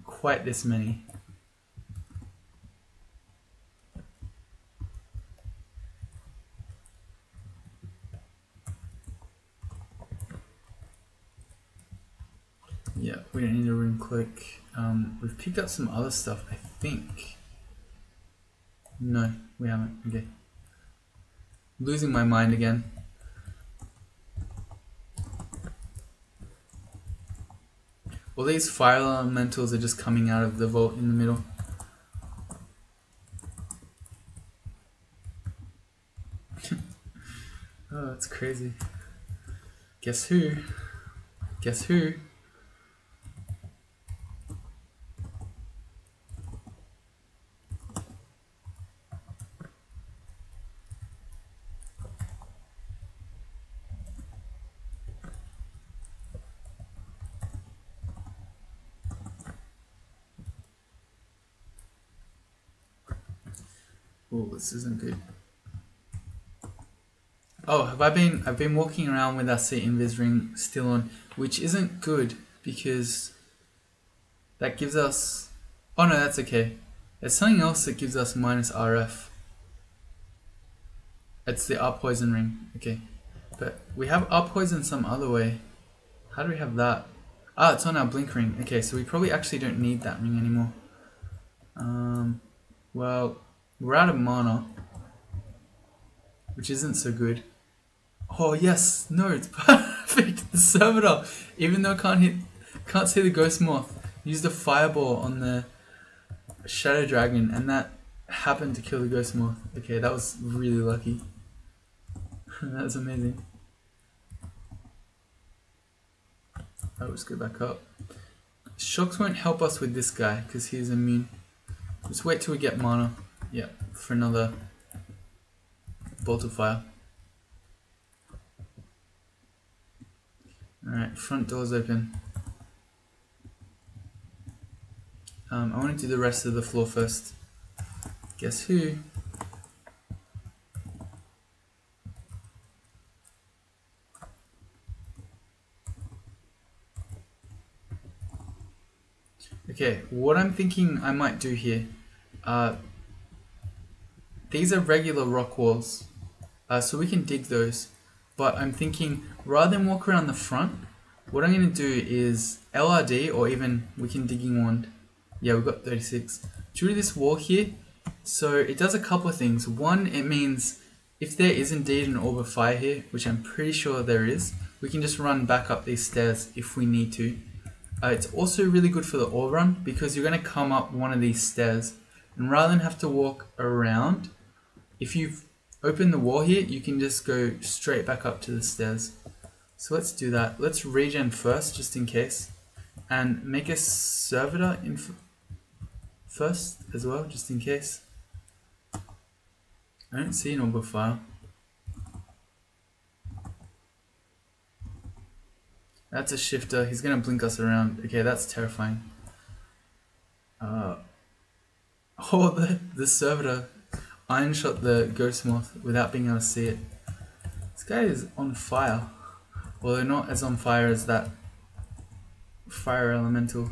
Quite this many. Yeah, we don't need a Rune Cloak. We've picked up some other stuff, I think. No, we haven't. Okay. Losing my mind again. All these fire elementals are just coming out of the vault in the middle. Oh, that's crazy. Guess who? Guess who? Oh, this isn't good. Oh, I've been walking around with our Seat Invis ring still on, which isn't good because that gives us, oh no, that's okay. There's something else that gives us minus RF. It's the Up Poison ring, okay. But we have Up Poison some other way. How do we have that? Ah, it's on our Blink ring. Okay, so we probably actually don't need that ring anymore. Well, we're out of mana, which isn't so good. Oh yes, no, it's perfect. The Servitor, even though I can't see the Ghost Moth, used a Fireball on the Shadow Dragon, and that happened to kill the Ghost Moth. Okay, that was really lucky. That was amazing. I'll just go back up. Shocks won't help us with this guy because he's immune. Let's wait till we get mana. Yeah, for another Bolt of Fire. Alright, front door's open. I want to do the rest of the floor first. Guess who? Okay, what I'm thinking I might do here, these are regular rock walls, so we can dig those, but I'm thinking rather than walk around the front, what I'm going to do is LRD, or even we can Digging Wand. Yeah, we've got 36. Drew this wall here, so it does a couple of things. One, it means if there is indeed an orb of fire here, which I'm pretty sure there is, we can just run back up these stairs if we need to. It's also really good for the ore run because you're going to come up one of these stairs, and rather than have to walk around, if you've opened the wall here, you can just go straight back up to the stairs. So let's do that. Let's regen first, just in case, and make a servitor in first as well, just in case. I don't see an orb of fire. That's a shifter. He's gonna blink us around. Okay, that's terrifying. Oh, the servitor iron shot the ghost moth without being able to see it. This guy is on fire. Although not as on fire as that fire elemental.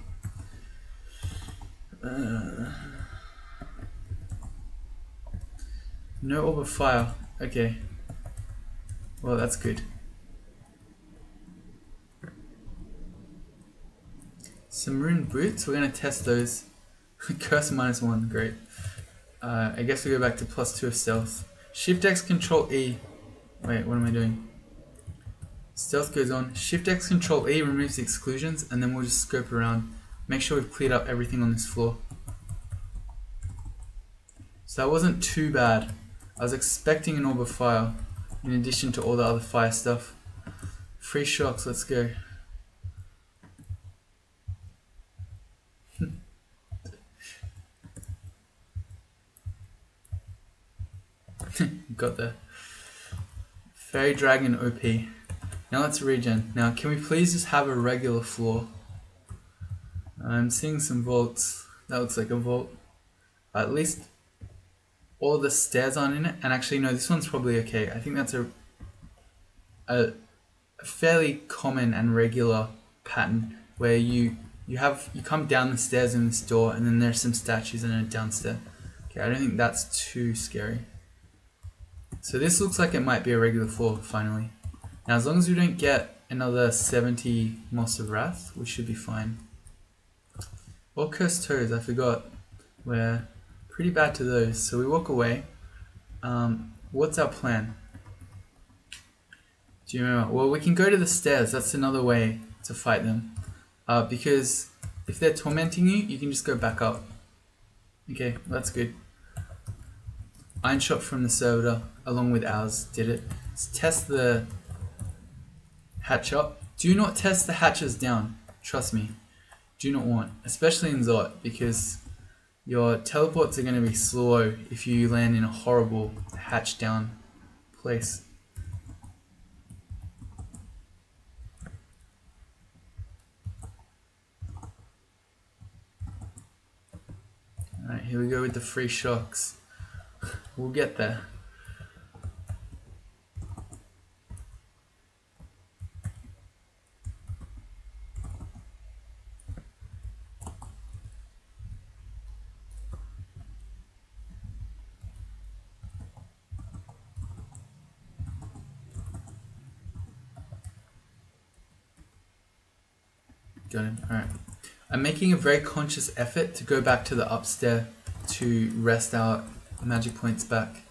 No orb of fire. Okay. Well, that's good. Some rune boots. We're gonna test those. Curse -1. Great. I guess we go back to +2 of stealth. Shift X Control E. Wait, what am I doing? Stealth goes on. Shift X Control E removes the exclusions, and then we'll just scope around. Make sure we've cleared up everything on this floor. So that wasn't too bad. I was expecting an orb of fire, in addition to all the other fire stuff. Free shocks, let's go. Got there. Fairy Dragon OP. Now let's regen. Now can we please just have a regular floor? I'm seeing some vaults. That looks like a vault. At least all the stairs aren't in it. And actually no, this one's probably okay. I think that's a fairly common and regular pattern where you come down the stairs in this door and then there's some statues in a downstairs. Okay, I don't think that's too scary. So this looks like it might be a regular floor finally. Now as long as we don't get another 70 Moss of Wrath, we should be fine. Or Cursed Toads, I forgot. We're pretty bad to those, so we walk away. What's our plan? Do you remember? Well, we can go to the stairs. That's another way to fight them. Because if they're tormenting you, you can just go back up. Okay, that's good. Iron shot from the servitor, along with ours, did it. Let's test the hatch up. Do not test the hatches down. Trust me. Do not want. Especially in Zot, because your teleports are going to be slow if you land in a horrible hatch down place. Alright, here we go with the free shocks. We'll get there. Got him. Alright. I'm making a very conscious effort to go back to the upstairs to rest our magic points back.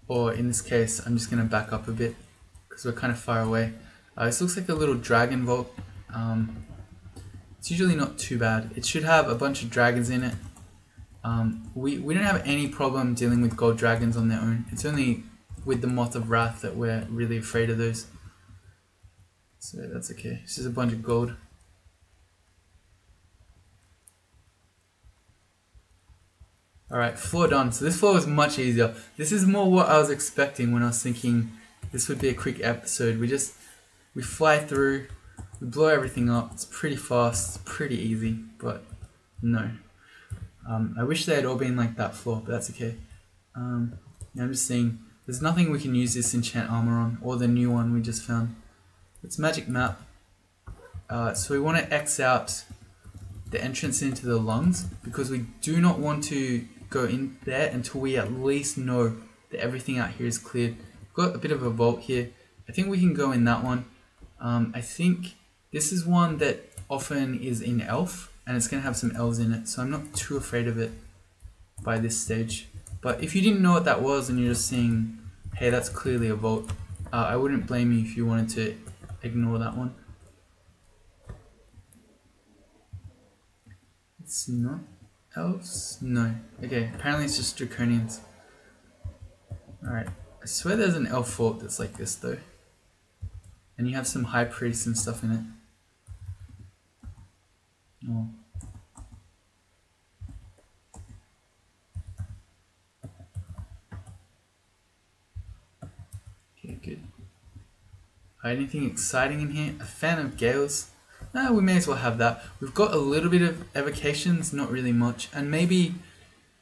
Or in this case, I'm just going to back up a bit because we're kind of far away. This looks like a little dragon vault. It's usually not too bad. It should have a bunch of dragons in it. We don't have any problem dealing with gold dragons on their own. It's only with the Moth of Wrath that we're really afraid of those. So that's okay. It's just a bunch of gold. Alright, floor done. So this floor was much easier. This is more what I was expecting when I was thinking this would be a quick episode. We fly through, we blow everything up. It's pretty fast, it's pretty easy, but no. I wish they had all been like that floor, but that's okay. I'm just saying, there's nothing we can use this enchant armor on, or the new one we just found. It's magic map. So we want to X out the entrance into the lungs, because we do not want to go in there until we at least know that everything out here is cleared. We've got a bit of a vault here. I think we can go in that one. I think this is one that often is in Elf, and it's going to have some elves in it, so I'm not too afraid of it by this stage. But if you didn't know what that was and you're just seeing, hey, that's clearly a vault, I wouldn't blame you if you wanted to ignore that one. It's not elves? No. Okay, apparently it's just draconians. Alright, I swear there's an elf fort that's like this though. And you have some high priests and stuff in it. Oh. Okay, good. Anything exciting in here? A fan of gales? We may as well have that. We've got a little bit of evocations, not really much. And maybe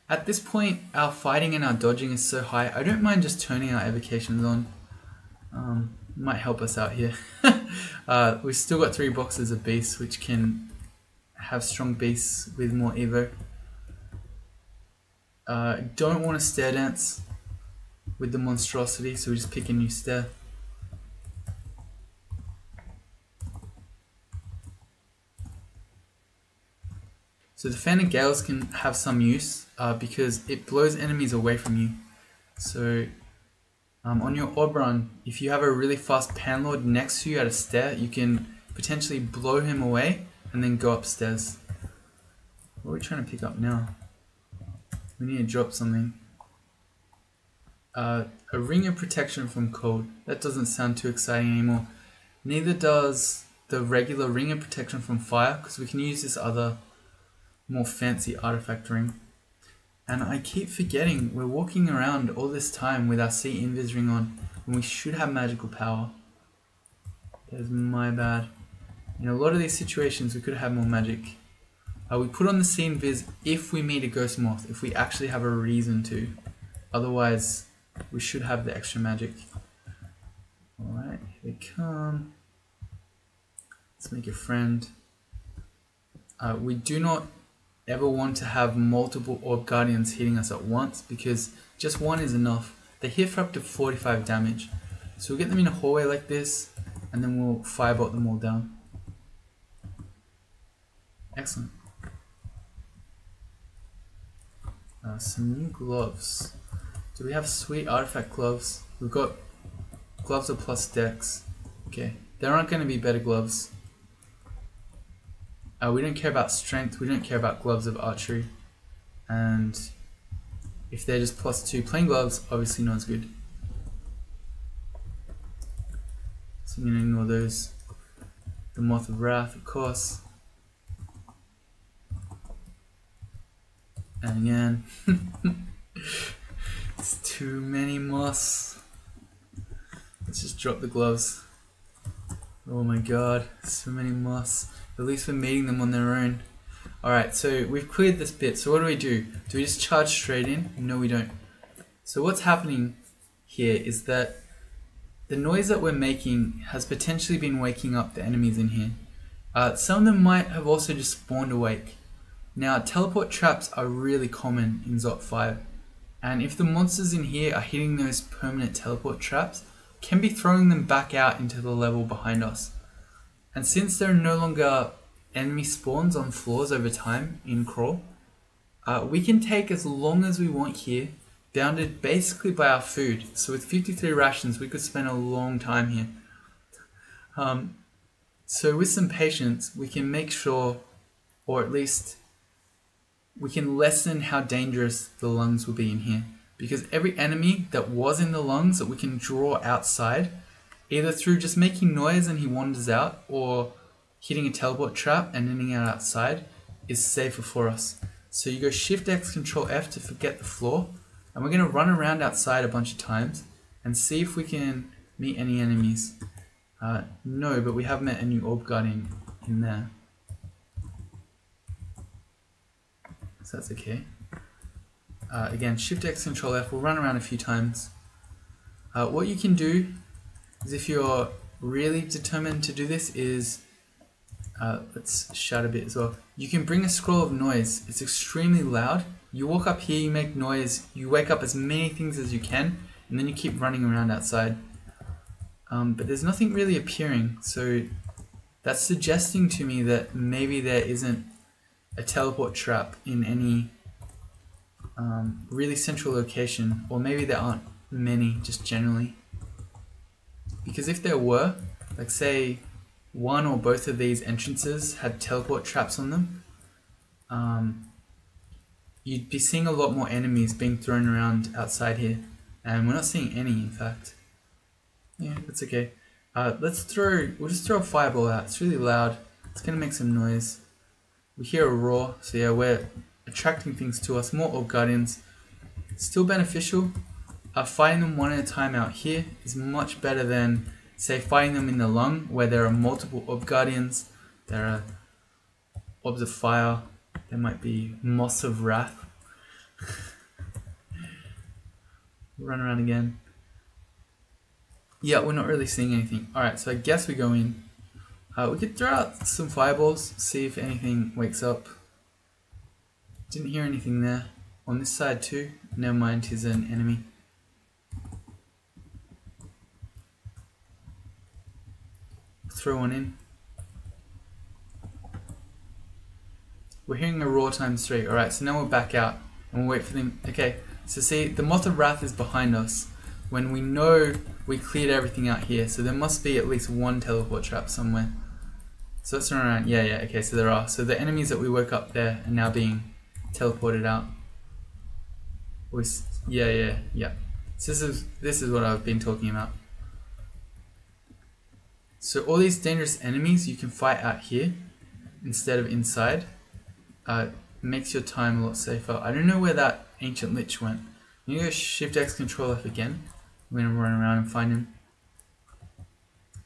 at this point our fighting and our dodging is so high, I don't mind just turning our evocations on. Might help us out here. We've still got 3 boxes of beasts which can have strong beasts with more evo. Don't want to stair dance with the monstrosity, so we just pick a new stair. So the Fan of Gales can have some use because it blows enemies away from you. So on your Oberon, if you have a really fast Panlord next to you at a stair, you can potentially blow him away and then go upstairs. What are we trying to pick up now? We need to drop something. A Ring of Protection from Cold. That doesn't sound too exciting anymore. Neither does the regular Ring of Protection from Fire, because we can use this other more fancy artifact ring. And I keep forgetting we're walking around all this time with our Sea Invis ring on when we should have magical power. That's my bad. In a lot of these situations we could have more magic. We put on the Sea Invis if we meet a Ghost Moth, if we actually have a reason to. Otherwise we should have the extra magic. Alright, here they come. Let's make a friend. We do not ever want to have multiple Orb Guardians hitting us at once because just one is enough. They hit for up to 45 damage. So we'll get them in a hallway like this and then we'll firebolt them all down. Excellent. Some new gloves. Do we have sweet artifact gloves? We've got gloves of plus dex. Okay, there aren't going to be better gloves. We don't care about strength, we don't care about gloves of archery. And if they're just +2 plain gloves, obviously not as good. So I'm going to ignore those. The Moth of Wrath, of course. And again, it's too many moths. Let's just drop the gloves. Oh my god, so many moths. At least we're meeting them on their own. Alright, so we've cleared this bit. So what do? Do we just charge straight in? No, we don't. So what's happening here is that the noise that we're making has potentially been waking up the enemies in here. Some of them might have also just spawned awake. Now, teleport traps are really common in Zot 5. And if the monsters in here are hitting those permanent teleport traps, can be throwing them back out into the level behind us. And since there are no longer enemy spawns on floors over time in Crawl, we can take as long as we want here, bounded basically by our food. So with 53 rations, we could spend a long time here. So with some patience, we can make sure, or at least we can lessen how dangerous the lungs will be in here. Because every enemy that was in the lungs that we can draw outside, either through just making noise and he wanders out, or hitting a teleport trap and ending out outside, is safer for us. So you go Shift X, Control F to forget the floor, and we're going to run around outside a bunch of times and see if we can meet any enemies. No, but we have met a new Orb Guardian in there. So that's okay. Again, Shift X, Control F, we'll run around a few times. What you can do is, if you're really determined to do this, is let's shout a bit as well. You can bring a scroll of noise. It's extremely loud. You walk up here, you make noise, you wake up as many things as you can, and then you keep running around outside. But there's nothing really appearing, so That's suggesting to me that maybe there isn't a teleport trap in any really central location, or maybe there aren't many just generally. Because if there were, like say one or both of these entrances had teleport traps on them, you'd be seeing a lot more enemies being thrown around outside here, and we're not seeing any, in fact. Yeah, that's okay. We'll just throw a fireball out. It's really loud. It's gonna make some noise. We hear a roar, so yeah, we're attracting things to us. More Orb Guardians. Still beneficial. Fighting them one at a time out here is much better than, say, fighting them in the lung, where there are multiple Orb Guardians. There are Orbs of Fire. There might be Moss of Wrath. Run around again. Yeah, we're not really seeing anything. Alright, so I guess we go in. We could throw out some fireballs, see if anything wakes up. Didn't hear anything there. On this side too. Never mind, he's an enemy. Throw one in. We're hearing a roar ×3. Alright, so now we're back out and we'll wait for them. Okay, so see, the Moth of Wrath is behind us when we know we cleared everything out here, so there must be at least one teleport trap somewhere. So let's run around. Yeah, okay, so there are. So the enemies that we woke up there are now being teleported out. Yeah. So this is what I've been talking about. So all these dangerous enemies you can fight out here instead of inside. Makes your time a lot safer. I don't know where that Ancient Lich went. You go Shift X Control F again. We're gonna run around and find him.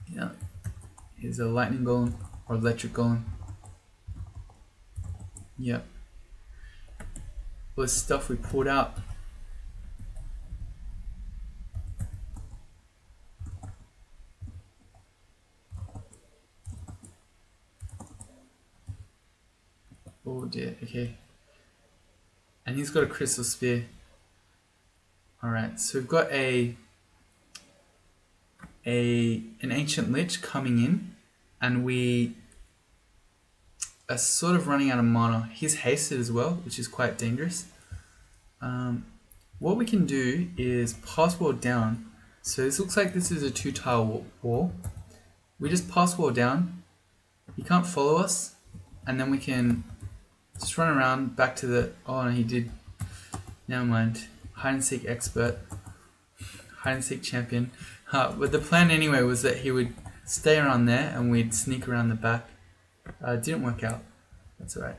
Yeah. Here's a lightning golem or electric golem. Yep. All this stuff we pulled out. Oh dear, okay. And he's got a crystal spear. Alright, so we've got an Ancient Lich coming in, and we are sort of running out of mana. He's hasted as well, which is quite dangerous. What we can do is pass wall down. So this looks like this is a 2-tile wall. We just pass wall down. He can't follow us, and then we can just run around back to the... Oh, no, he did. Never mind. Hide and seek expert. Hide and seek champion. But the plan anyway was that he would stay around there and we'd sneak around the back. Didn't work out. That's alright.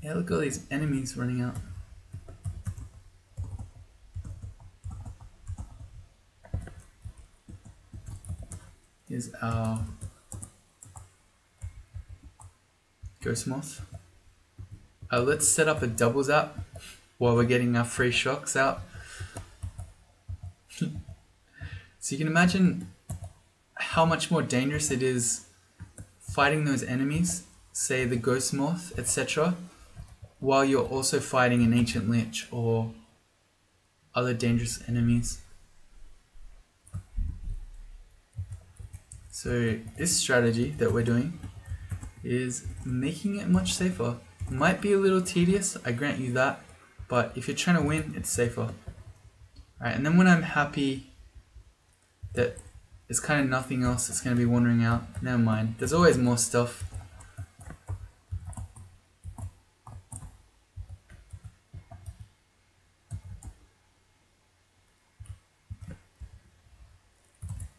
Yeah, look at all these enemies running out. Here's our Ghost Moth. Let's set up a double zap while we're getting our free shocks out. So you can imagine how much more dangerous it is fighting those enemies, say the Ghost Moth, etc., while you're also fighting an Ancient Lich or other dangerous enemies. So this strategy that we're doing is making it much safer. Might be a little tedious, I grant you that, but if you're trying to win, it's safer. Alright, and then when I'm happy that there's kind of nothing else that's going to be wandering out, never mind, there's always more stuff.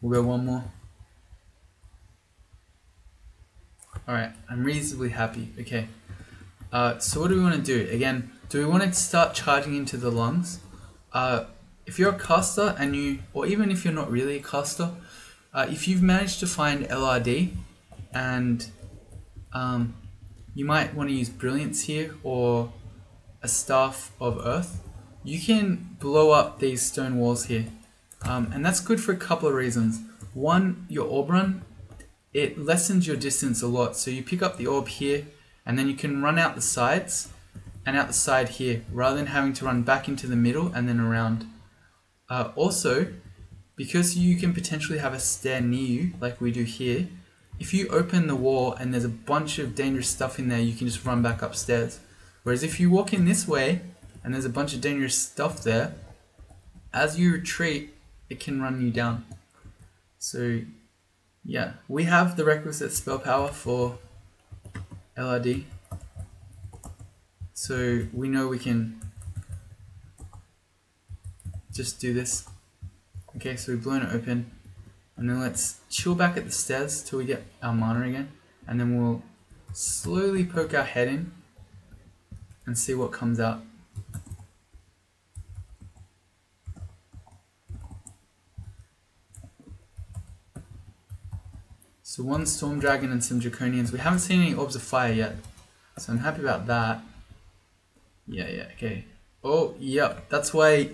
We'll go one more. Alright, I'm reasonably happy. Okay. So what do we want to do? Again, do we want to start charging into the lungs? If you're a caster and or even if you're not really a caster, if you've managed to find LRD and you might want to use Brilliance here or a Staff of Earth, you can blow up these stone walls here. And that's good for a couple of reasons. One, your orb run, it lessens your distance a lot. So you pick up the orb here and then you can run out the sides and out the side here rather than having to run back into the middle and then around. Also, because you can potentially have a stair near you like we do here, if you open the wall and there's a bunch of dangerous stuff in there, you can just run back upstairs. Whereas if you walk in this way and there's a bunch of dangerous stuff there, as you retreat, it can run you down. So yeah, we have the requisite spell power for LRD. So we know we can just do this. Okay, so we've blown it open. And then let's chill back at the stairs till we get our mana again. And then we'll slowly poke our head in and see what comes out. So one Storm Dragon and some Draconians. We haven't seen any Orbs of Fire yet, so I'm happy about that. Yeah, okay. Oh, yep. That's why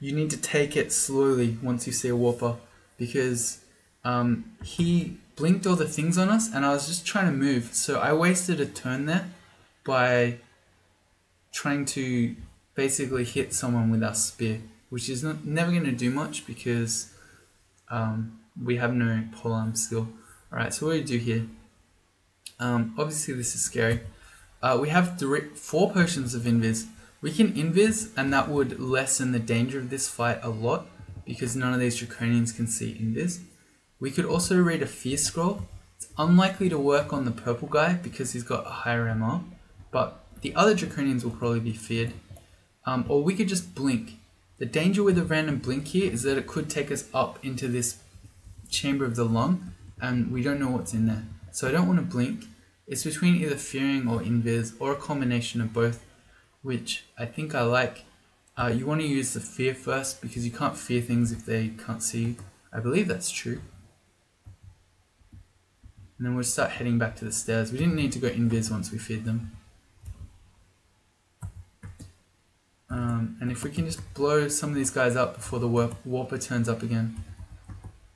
you need to take it slowly once you see a Warper, because he blinked all the things on us and I was just trying to move. So I wasted a turn there by trying to basically hit someone with our spear, which is never going to do much because we have no polearm skill. Alright, so what do we do here? Obviously this is scary. We have 4 potions of invis. We can invis and that would lessen the danger of this fight a lot because none of these Draconians can see invis. We could also read a fear scroll. It's unlikely to work on the purple guy because he's got a higher MR, but the other Draconians will probably be feared. Or we could just blink. The danger with a random blink here is that it could take us up into this chamber of the lung and we don't know what's in there. So I don't want to blink. It's between either fearing or invis or a combination of both, which I think I like. You want to use the fear first because you can't fear things if they can't see you. I believe that's true. And then we'll start heading back to the stairs. We didn't need to go invis once we feared them. And if we can just blow some of these guys up before the Warper turns up again,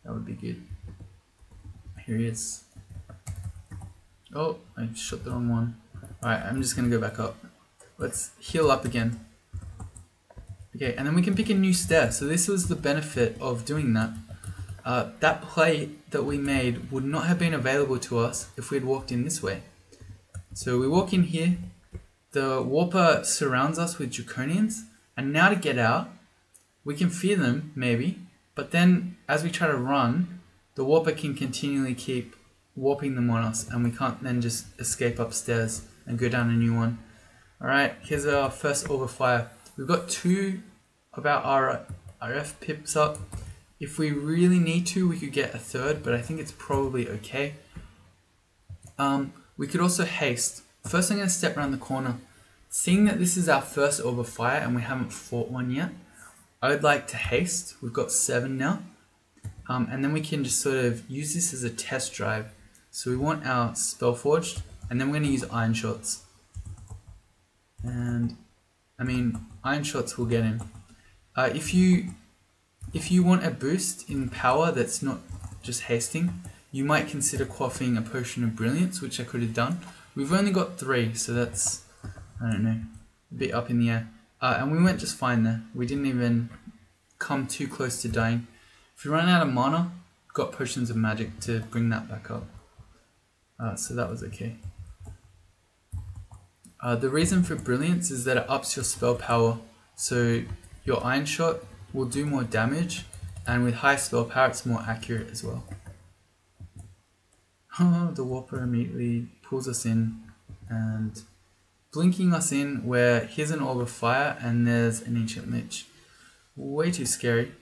that would be good. Here he is. Oh, I shot the wrong one. Alright, I'm just going to go back up. Let's heal up again. Okay, and then we can pick a new stair. So this was the benefit of doing that. That play that we made would not have been available to us if we had walked in this way. So we walk in here. The Warper surrounds us with Draconians. And now to get out, we can fear them, maybe. But then, as we try to run, the Warper can continually keep warping them on us. And we can't then just escape upstairs and go down a new one. Alright, here's our first Orb of Fire. We've got 2 of our RF pips up. If we really need to, we could get a 3rd, but I think it's probably okay. We could also haste. First I'm going to step around the corner. Seeing that this is our first Orb of Fire and we haven't fought one yet, I would like to haste. We've got 7 now. And then we can just sort of use this as a test drive. So we want our Spellforged, and then we're going to use Iron Shots. And I mean, Iron Shots will get him. If you want a boost in power that's not just hasting, you might consider quaffing a Potion of Brilliance, which I could have done. We've only got 3, so that's, I don't know, a bit up in the air. And we went just fine there. We didn't even come too close to dying. If we run out of mana, we've got Potions of Magic to bring that back up. So that was okay. The reason for Brilliance is that it ups your spell power. So your Iron Shot will do more damage, and with high spell power it's more accurate as well. The Warper immediately pulls us in and blinking us in where here's an Orb of Fire and there's an Ancient Lich. Way too scary.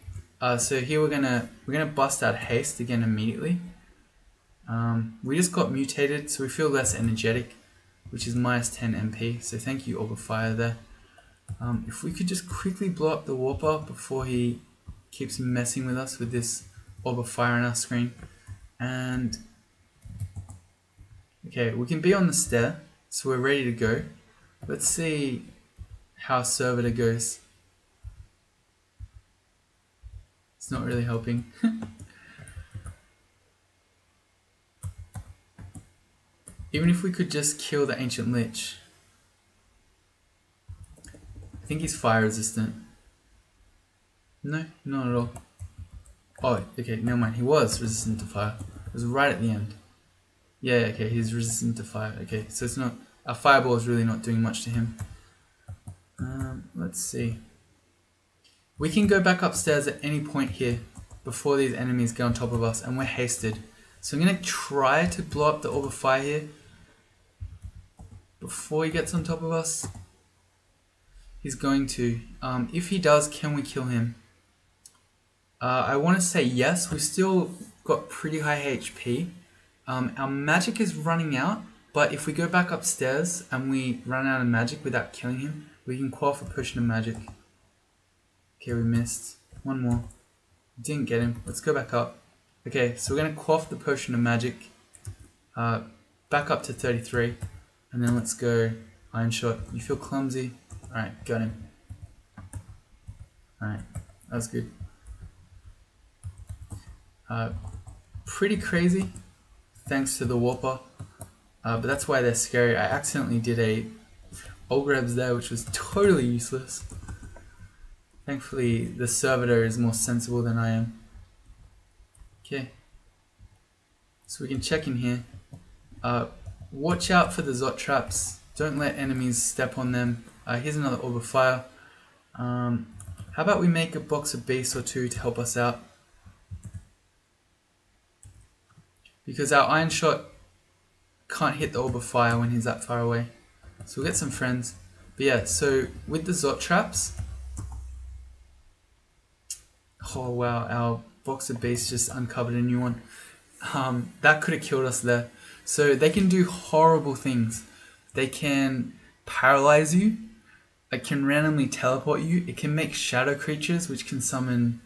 So here we're gonna bust out haste again immediately. We just got mutated, so we feel less energetic, which is minus 10 MP. So thank you, Orb of Fire there. If we could just quickly blow up the Warper before he keeps messing with us with this Orb of Fire on our screen. And okay, we can be on the stair, so we're ready to go. Let's see how Servitor goes. It's not really helping. Even if we could just kill the Ancient Lich. I think he's fire resistant. No, not at all. Oh, okay, never mind. He was resistant to fire. It was right at the end. Yeah, okay, he's resistant to fire. Okay, so it's not, our fireball is really not doing much to him. Let's see. We can go back upstairs at any point here before these enemies get on top of us, and we're hasted. So I'm going to try to blow up the orb of fire here before he gets on top of us. He's going to. If he does, can we kill him? I want to say yes. We've still got pretty high HP. Our magic is running out, but if we go back upstairs and we run out of magic without killing him, we can quaff a potion of magic. Okay, we missed. One more. Didn't get him. Let's go back up. Okay, so we're going to quaff the potion of magic. Back up to 33. And then let's go Iron Shot. You feel clumsy? Alright, got him. Alright, that was good. Pretty crazy, thanks to the Warper. But that's why they're scary. I accidentally did a Ogrebs there, which was totally useless. Thankfully, the servitor is more sensible than I am. Okay. So we can check in here. Watch out for the Zot traps. Don't let enemies step on them. Here's another Orb of Fire. How about we make a box of beasts or two to help us out? Because our Iron Shot can't hit the Orb of Fire when he's that far away. So we'll get some friends. But yeah, so with the Zot traps... Oh wow, our box of beasts just uncovered a new one. That could have killed us there. So they can do horrible things. They can paralyze you. It can randomly teleport you. It can make shadow creatures, which can summon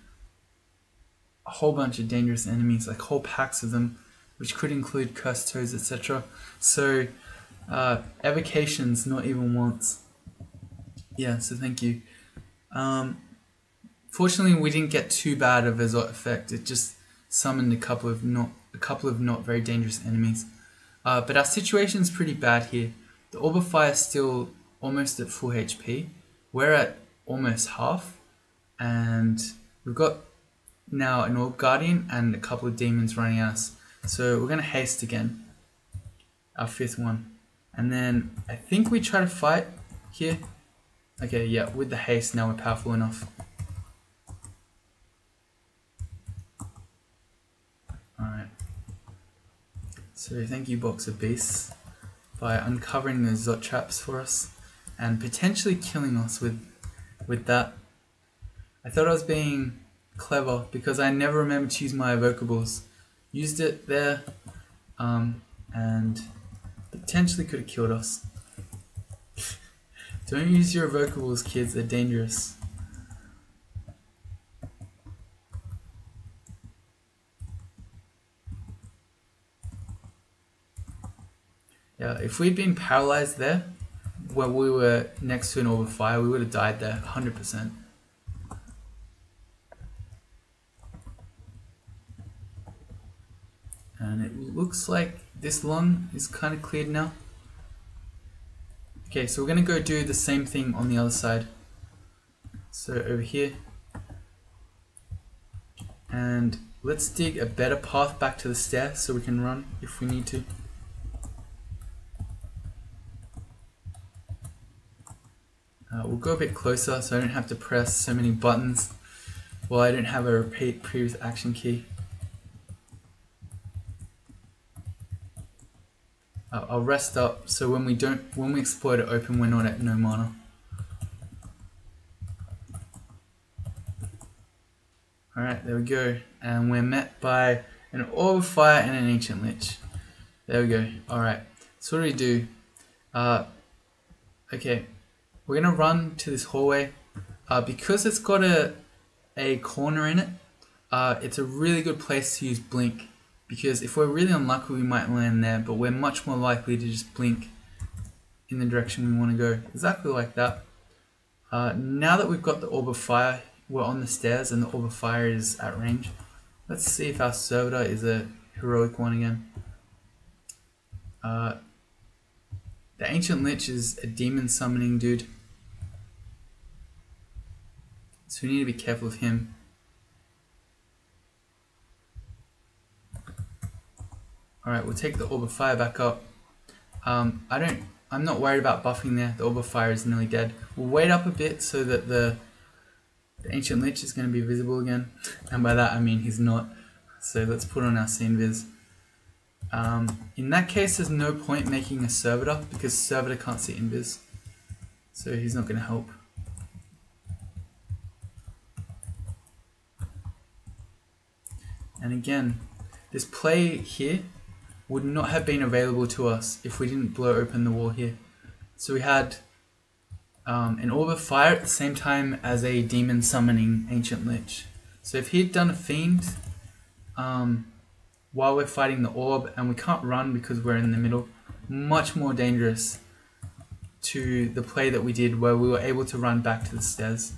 a whole bunch of dangerous enemies, like whole packs of them, which could include cursed toads, etc. So, evocations, not even once. Yeah, so thank you. Fortunately, we didn't get too bad of a Zot effect. It just summoned a couple of not very dangerous enemies. But our situation's pretty bad here. The Orb of Fire is still almost at full HP. We're at almost half, and we've got now an Orb Guardian and a couple of demons running at us. So we're gonna haste again, our 5th one, and then I think we try to fight here. Okay, yeah, with the haste now we're powerful enough. Alright. So thank you, Box of Beasts, by uncovering those Zot traps for us and potentially killing us with that. I thought I was being clever because I never remembered to use my evocables. Used it there, and potentially could have killed us. Don't use your evocables, kids, they're dangerous. Yeah, if we'd been paralyzed there, where we were next to an Orb of Fire, we would have died there, 100%. And it looks like this lung is kind of cleared now. Okay, so we're going to go do the same thing on the other side. So over here. And let's dig a better path back to the stair so we can run if we need to. We'll go a bit closer so I don't have to press so many buttons while I don't have a repeat previous action key. I'll rest up so when we exploit it open, we're not at no mana. Alright, there we go. And we're met by an Orb of Fire and an Ancient Lich. There we go. Alright, so what do we do? Okay, we're going to run to this hallway. Because it's got a corner in it, it's a really good place to use Blink. Because if we're really unlucky, we might land there, but we're much more likely to just blink in the direction we want to go. Exactly like that. Now that we've got the Orb of Fire, we're on the stairs and the Orb of Fire is at range. Let's see if our servitor is a heroic one again. The Ancient Lich is a demon summoning dude. So we need to be careful of him. Alright, we'll take the Orb of Fire back up. I'm not worried about buffing there. The Orb of Fire is nearly dead. We'll wait up a bit so that the Ancient Lich is going to be visible again. And by that I mean he's not. So let's put on our Scene Viz. In that case there's no point making a Servitor because Servitor can't see Invis. So he's not going to help. And again, this play here would not have been available to us if we didn't blow open the wall here. So we had an Orb of Fire at the same time as a demon summoning Ancient Lich. So if he had done a Fiend while we're fighting the Orb and we can't run because we're in the middle, much more dangerous to the play that we did where we were able to run back to the stairs.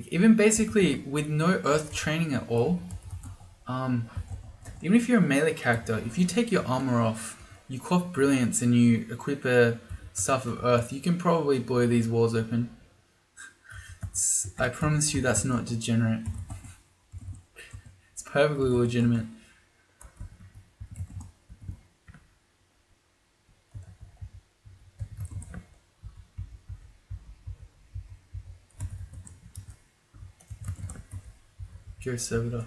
Even basically with no earth training at all, even if you're a melee character, if you take your armor off, you quaff Brilliance and you equip a Staff of Earth, you can probably blow these walls open. I promise you that's not degenerate. It's perfectly legitimate. Go Servitor.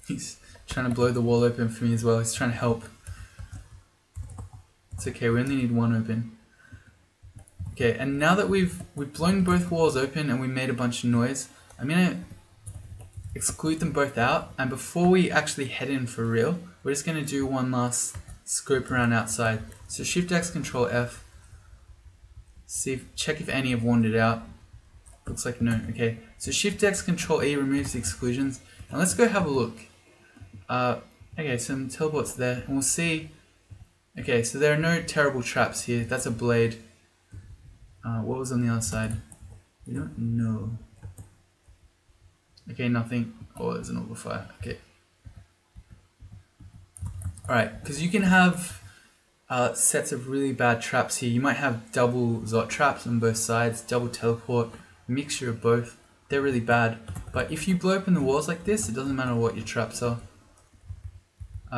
He's trying to blow the wall open for me as well. He's trying to help. It's okay, we only need one open. Okay, and now that we've blown both walls open and we made a bunch of noise, I'm gonna exclude them both out, and before we actually head in for real, we're just gonna do one last scope around outside. So Shift X, Control F. Check if any have wandered out. Looks like no. Okay, so Shift X, Control E removes the exclusions, and let's go have a look. Okay, some teleports there, and we'll see. Okay, so there are no terrible traps here. That's a blade. What was on the other side? We don't know. Okay, nothing. Oh, there's an Orb of Fire. Okay. Alright, because you can have sets of really bad traps here. You might have double Zot traps on both sides, double teleport, mixture of both. They're really bad. But if you blow open the walls like this, it doesn't matter what your traps are.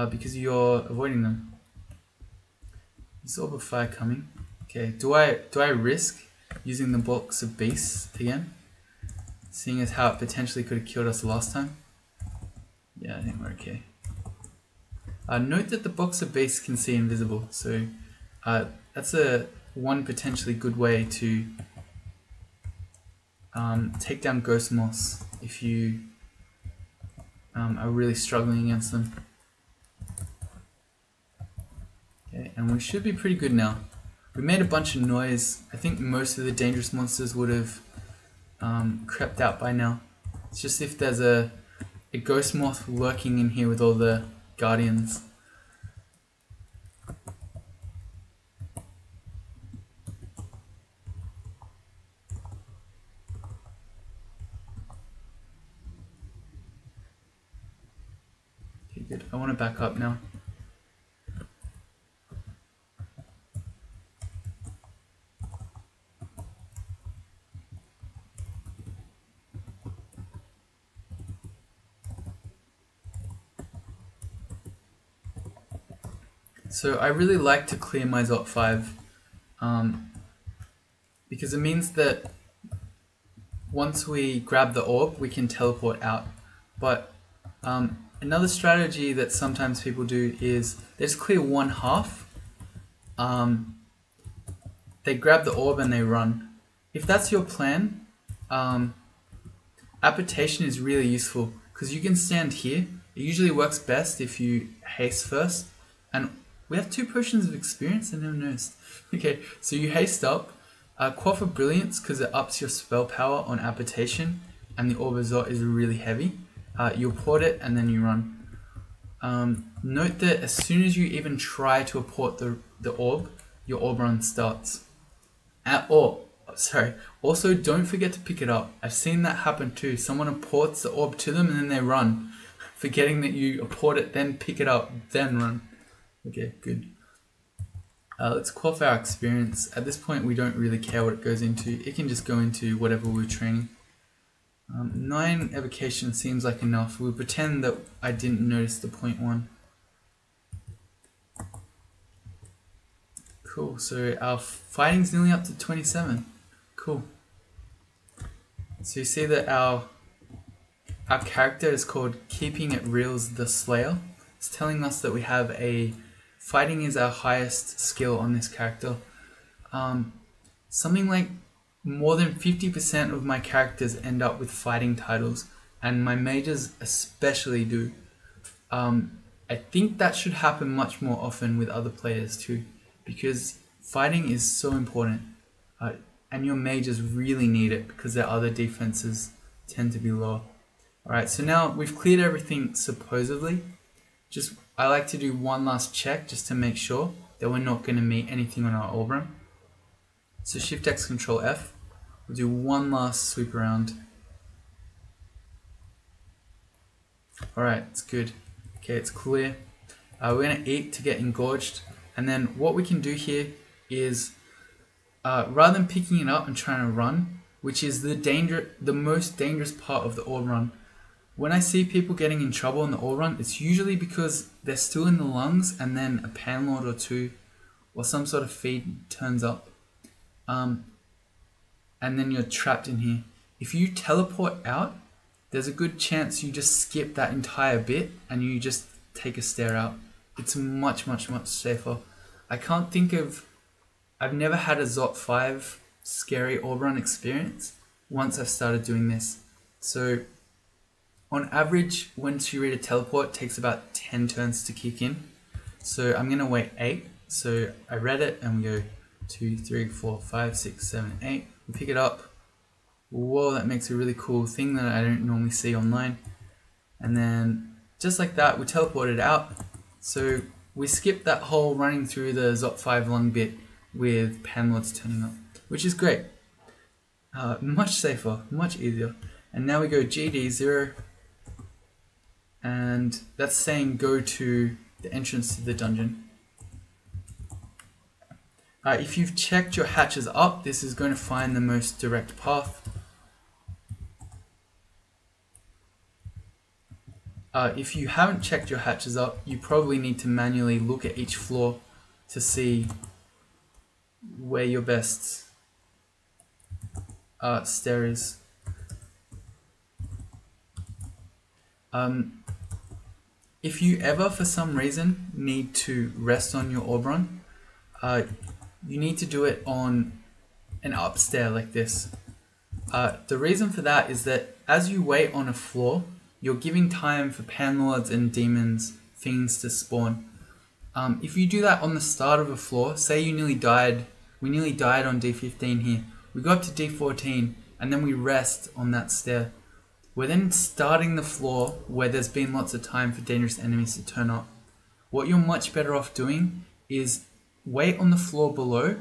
Because you're avoiding them. Is Orb of Fire coming? Okay, do I risk using the Box of Beasts again? Seeing as how it potentially could have killed us last time? Yeah, I think we're okay. Note that the Box of Beasts can see invisible, so that's one potentially good way to take down Ghost Moss if you are really struggling against them. Okay, and we should be pretty good now. We made a bunch of noise. I think most of the dangerous monsters would have crept out by now. It's just if there's a Ghost Moth lurking in here with all the guardians. Okay, good. I want to back up now. So I really like to clear my Zot 5 because it means that once we grab the orb we can teleport out. But another strategy that sometimes people do is they just clear one half, they grab the orb and they run. If that's your plan, Apportation is really useful because you can stand here. It usually works best if you haste first, and we have 2 potions of experience. I never noticed. Okay, so you haste up, quaff of Brilliance because it ups your spell power on Apportation, and the Orb of Zot is really heavy. You apport it and then you run. Note that as soon as you even try to apport the orb, your orb run starts. Also don't forget to pick it up. I've seen that happen too. Someone apports the orb to them and then they run, forgetting that you apport it, then pick it up, then run. Okay, good. Let's quaff our experience. At this point we don't really care what it goes into. It can just go into whatever we're training. 9 evocation seems like enough. We'll pretend that I didn't notice the 0.1. Cool, so our fighting's nearly up to 27. Cool. So you see that our character is called Keeping It Real's the Slayer. It's telling us that we have fighting is our highest skill on this character. Something like more than 50% of my characters end up with fighting titles, and my mages especially do. I think that should happen much more often with other players too, because fighting is so important, and your mages really need it because their other defenses tend to be lower. Alright, so now we've cleared everything supposedly. I like to do one last check just to make sure that we're not going to meet anything on our orb run. So Shift X Control F. We'll do one last sweep around. Alright, it's good. Okay, it's clear. We're going to eat to get engorged. And then what we can do here is, rather than picking it up and trying to run, which is the most dangerous part of the orb run, when I see people getting in trouble in the orb run, it's usually because they're still in the lungs and then a Panlord or two or some sort of feed turns up. And then you're trapped in here. If you teleport out, there's a good chance you just skip that entire bit and you just take a stair out. It's much, much, much safer. I've never had a Zot 5 scary orb run experience once I've started doing this. So on average, once you read a teleport, it takes about 10 turns to kick in. So I'm going to wait 8. So I read it and we go 2, 3, 4, 5, 6, 7, 8. We pick it up. Whoa, that makes a really cool thing that I don't normally see online. And then just like that, we teleported out. So we skipped that whole running through the Zot 5 lung bit with Panlords turning up, which is great. Much safer, much easier. And now we go GD0, and that's saying go to the entrance to the dungeon. If you've checked your hatches up, this is going to find the most direct path. If you haven't checked your hatches up, you probably need to manually look at each floor to see where your best stair is. If you ever, for some reason, need to rest on your orb run, you need to do it on an up stair like this. The reason for that is that as you wait on a floor, you're giving time for Panlords and demons, fiends to spawn. If you do that on the start of a floor, say we nearly died on D15 here, we go up to D14 and then we rest on that stair. We're then starting the floor where there's been lots of time for dangerous enemies to turn up. What you're much better off doing is wait on the floor below,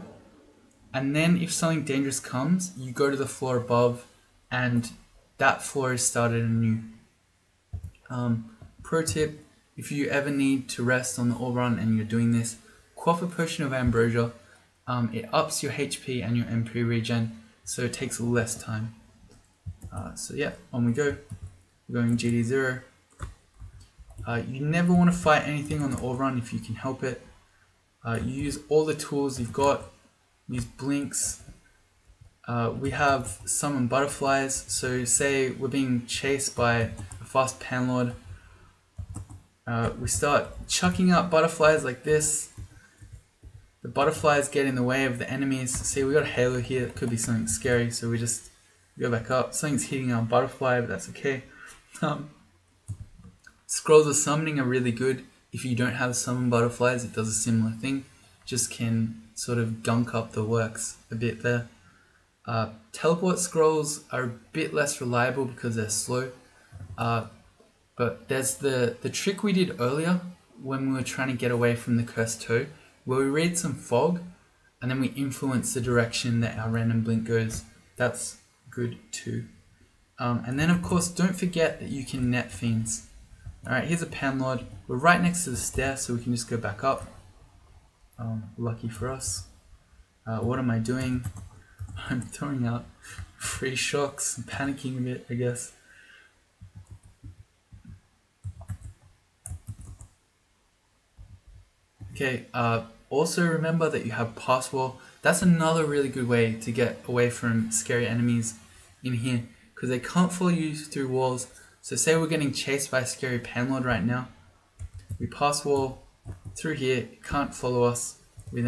and then if something dangerous comes, you go to the floor above and that floor is started anew. Pro tip, if you ever need to rest on the orb run and you're doing this, quaff a potion of ambrosia. It ups your HP and your MP regen, so it takes less time. So yeah, on we go. We're going GD0. You never want to fight anything on the orb run if you can help it. You use all the tools you've got. Use blinks. We have summon butterflies, so say we're being chased by a fast Panlord. We start chucking out butterflies like this. The butterflies get in the way of the enemies. See, we got a halo here, it could be something scary, so we just go back up. Something's hitting our butterfly, but that's okay. Scrolls of summoning are really good. If you don't have summon butterflies, it does a similar thing. Just can sort of gunk up the works a bit there. Teleport scrolls are a bit less reliable because they're slow. But there's the trick we did earlier when we were trying to get away from the cursed toe, where we read some fog and then we influence the direction that our random blink goes. That's good too. And then of course, don't forget that you can net fiends. Alright, here's a Panlord. We're right next to the stair, so we can just go back up. Lucky for us. What am I doing? I'm throwing out free shocks and panicking a bit, I guess. Okay, also remember that you have pass wall. That's another really good way to get away from scary enemies in here, because they can't follow you through walls. So say we're getting chased by a scary panlord right now. We pass wall through here, it can't follow us. We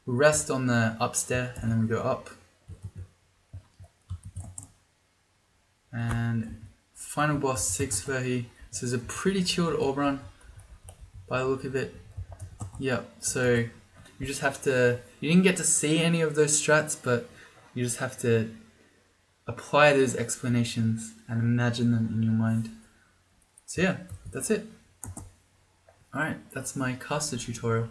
rest on the upstairs and then we go up. And final boss 630. So it's a pretty chilled orb run by the look of it. Yep, so you just have to, you didn't get to see any of those strats, but you just have to apply those explanations and imagine them in your mind. So yeah, that's it. Alright, that's my caster tutorial.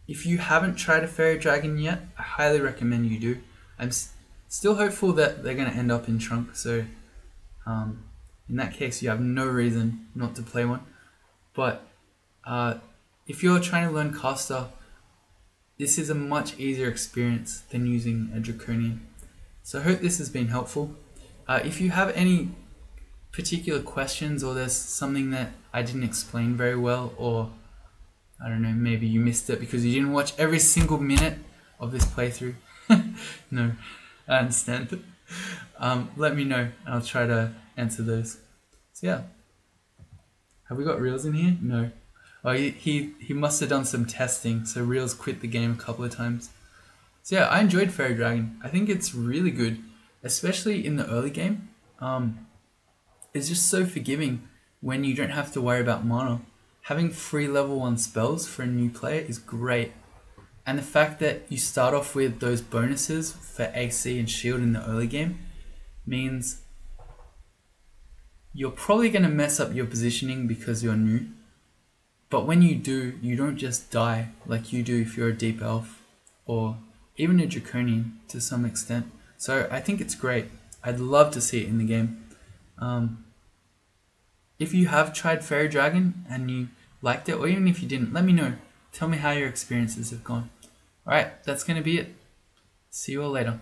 If you haven't tried a fairy dragon yet, I highly recommend you do. I'm still hopeful that they're going to end up in Trunk, so in that case you have no reason not to play one. But if you're trying to learn caster, this is a much easier experience than using a Draconian. So I hope this has been helpful. If you have any particular questions, or there's something that I didn't explain very well, or I don't know, maybe you missed it because you didn't watch every single minute of this playthrough. No, I understand. Let me know and I'll try to answer those. So yeah. Have we got Reels in here? No. Oh, he must have done some testing, so Reels quit the game a couple of times. So yeah, I enjoyed Fairy Dragon. I think it's really good, especially in the early game. It's just so forgiving when you don't have to worry about mana. Having free level 1 spells for a new player is great. And the fact that you start off with those bonuses for AC and shield in the early game means you're probably going to mess up your positioning because you're new. But when you do, you don't just die like you do if you're a deep elf or even a Draconian to some extent. So I think it's great. I'd love to see it in the game. If you have tried Fairy Dragon and you liked it, or even if you didn't, let me know. Tell me how your experiences have gone. Alright, that's going to be it. See you all later.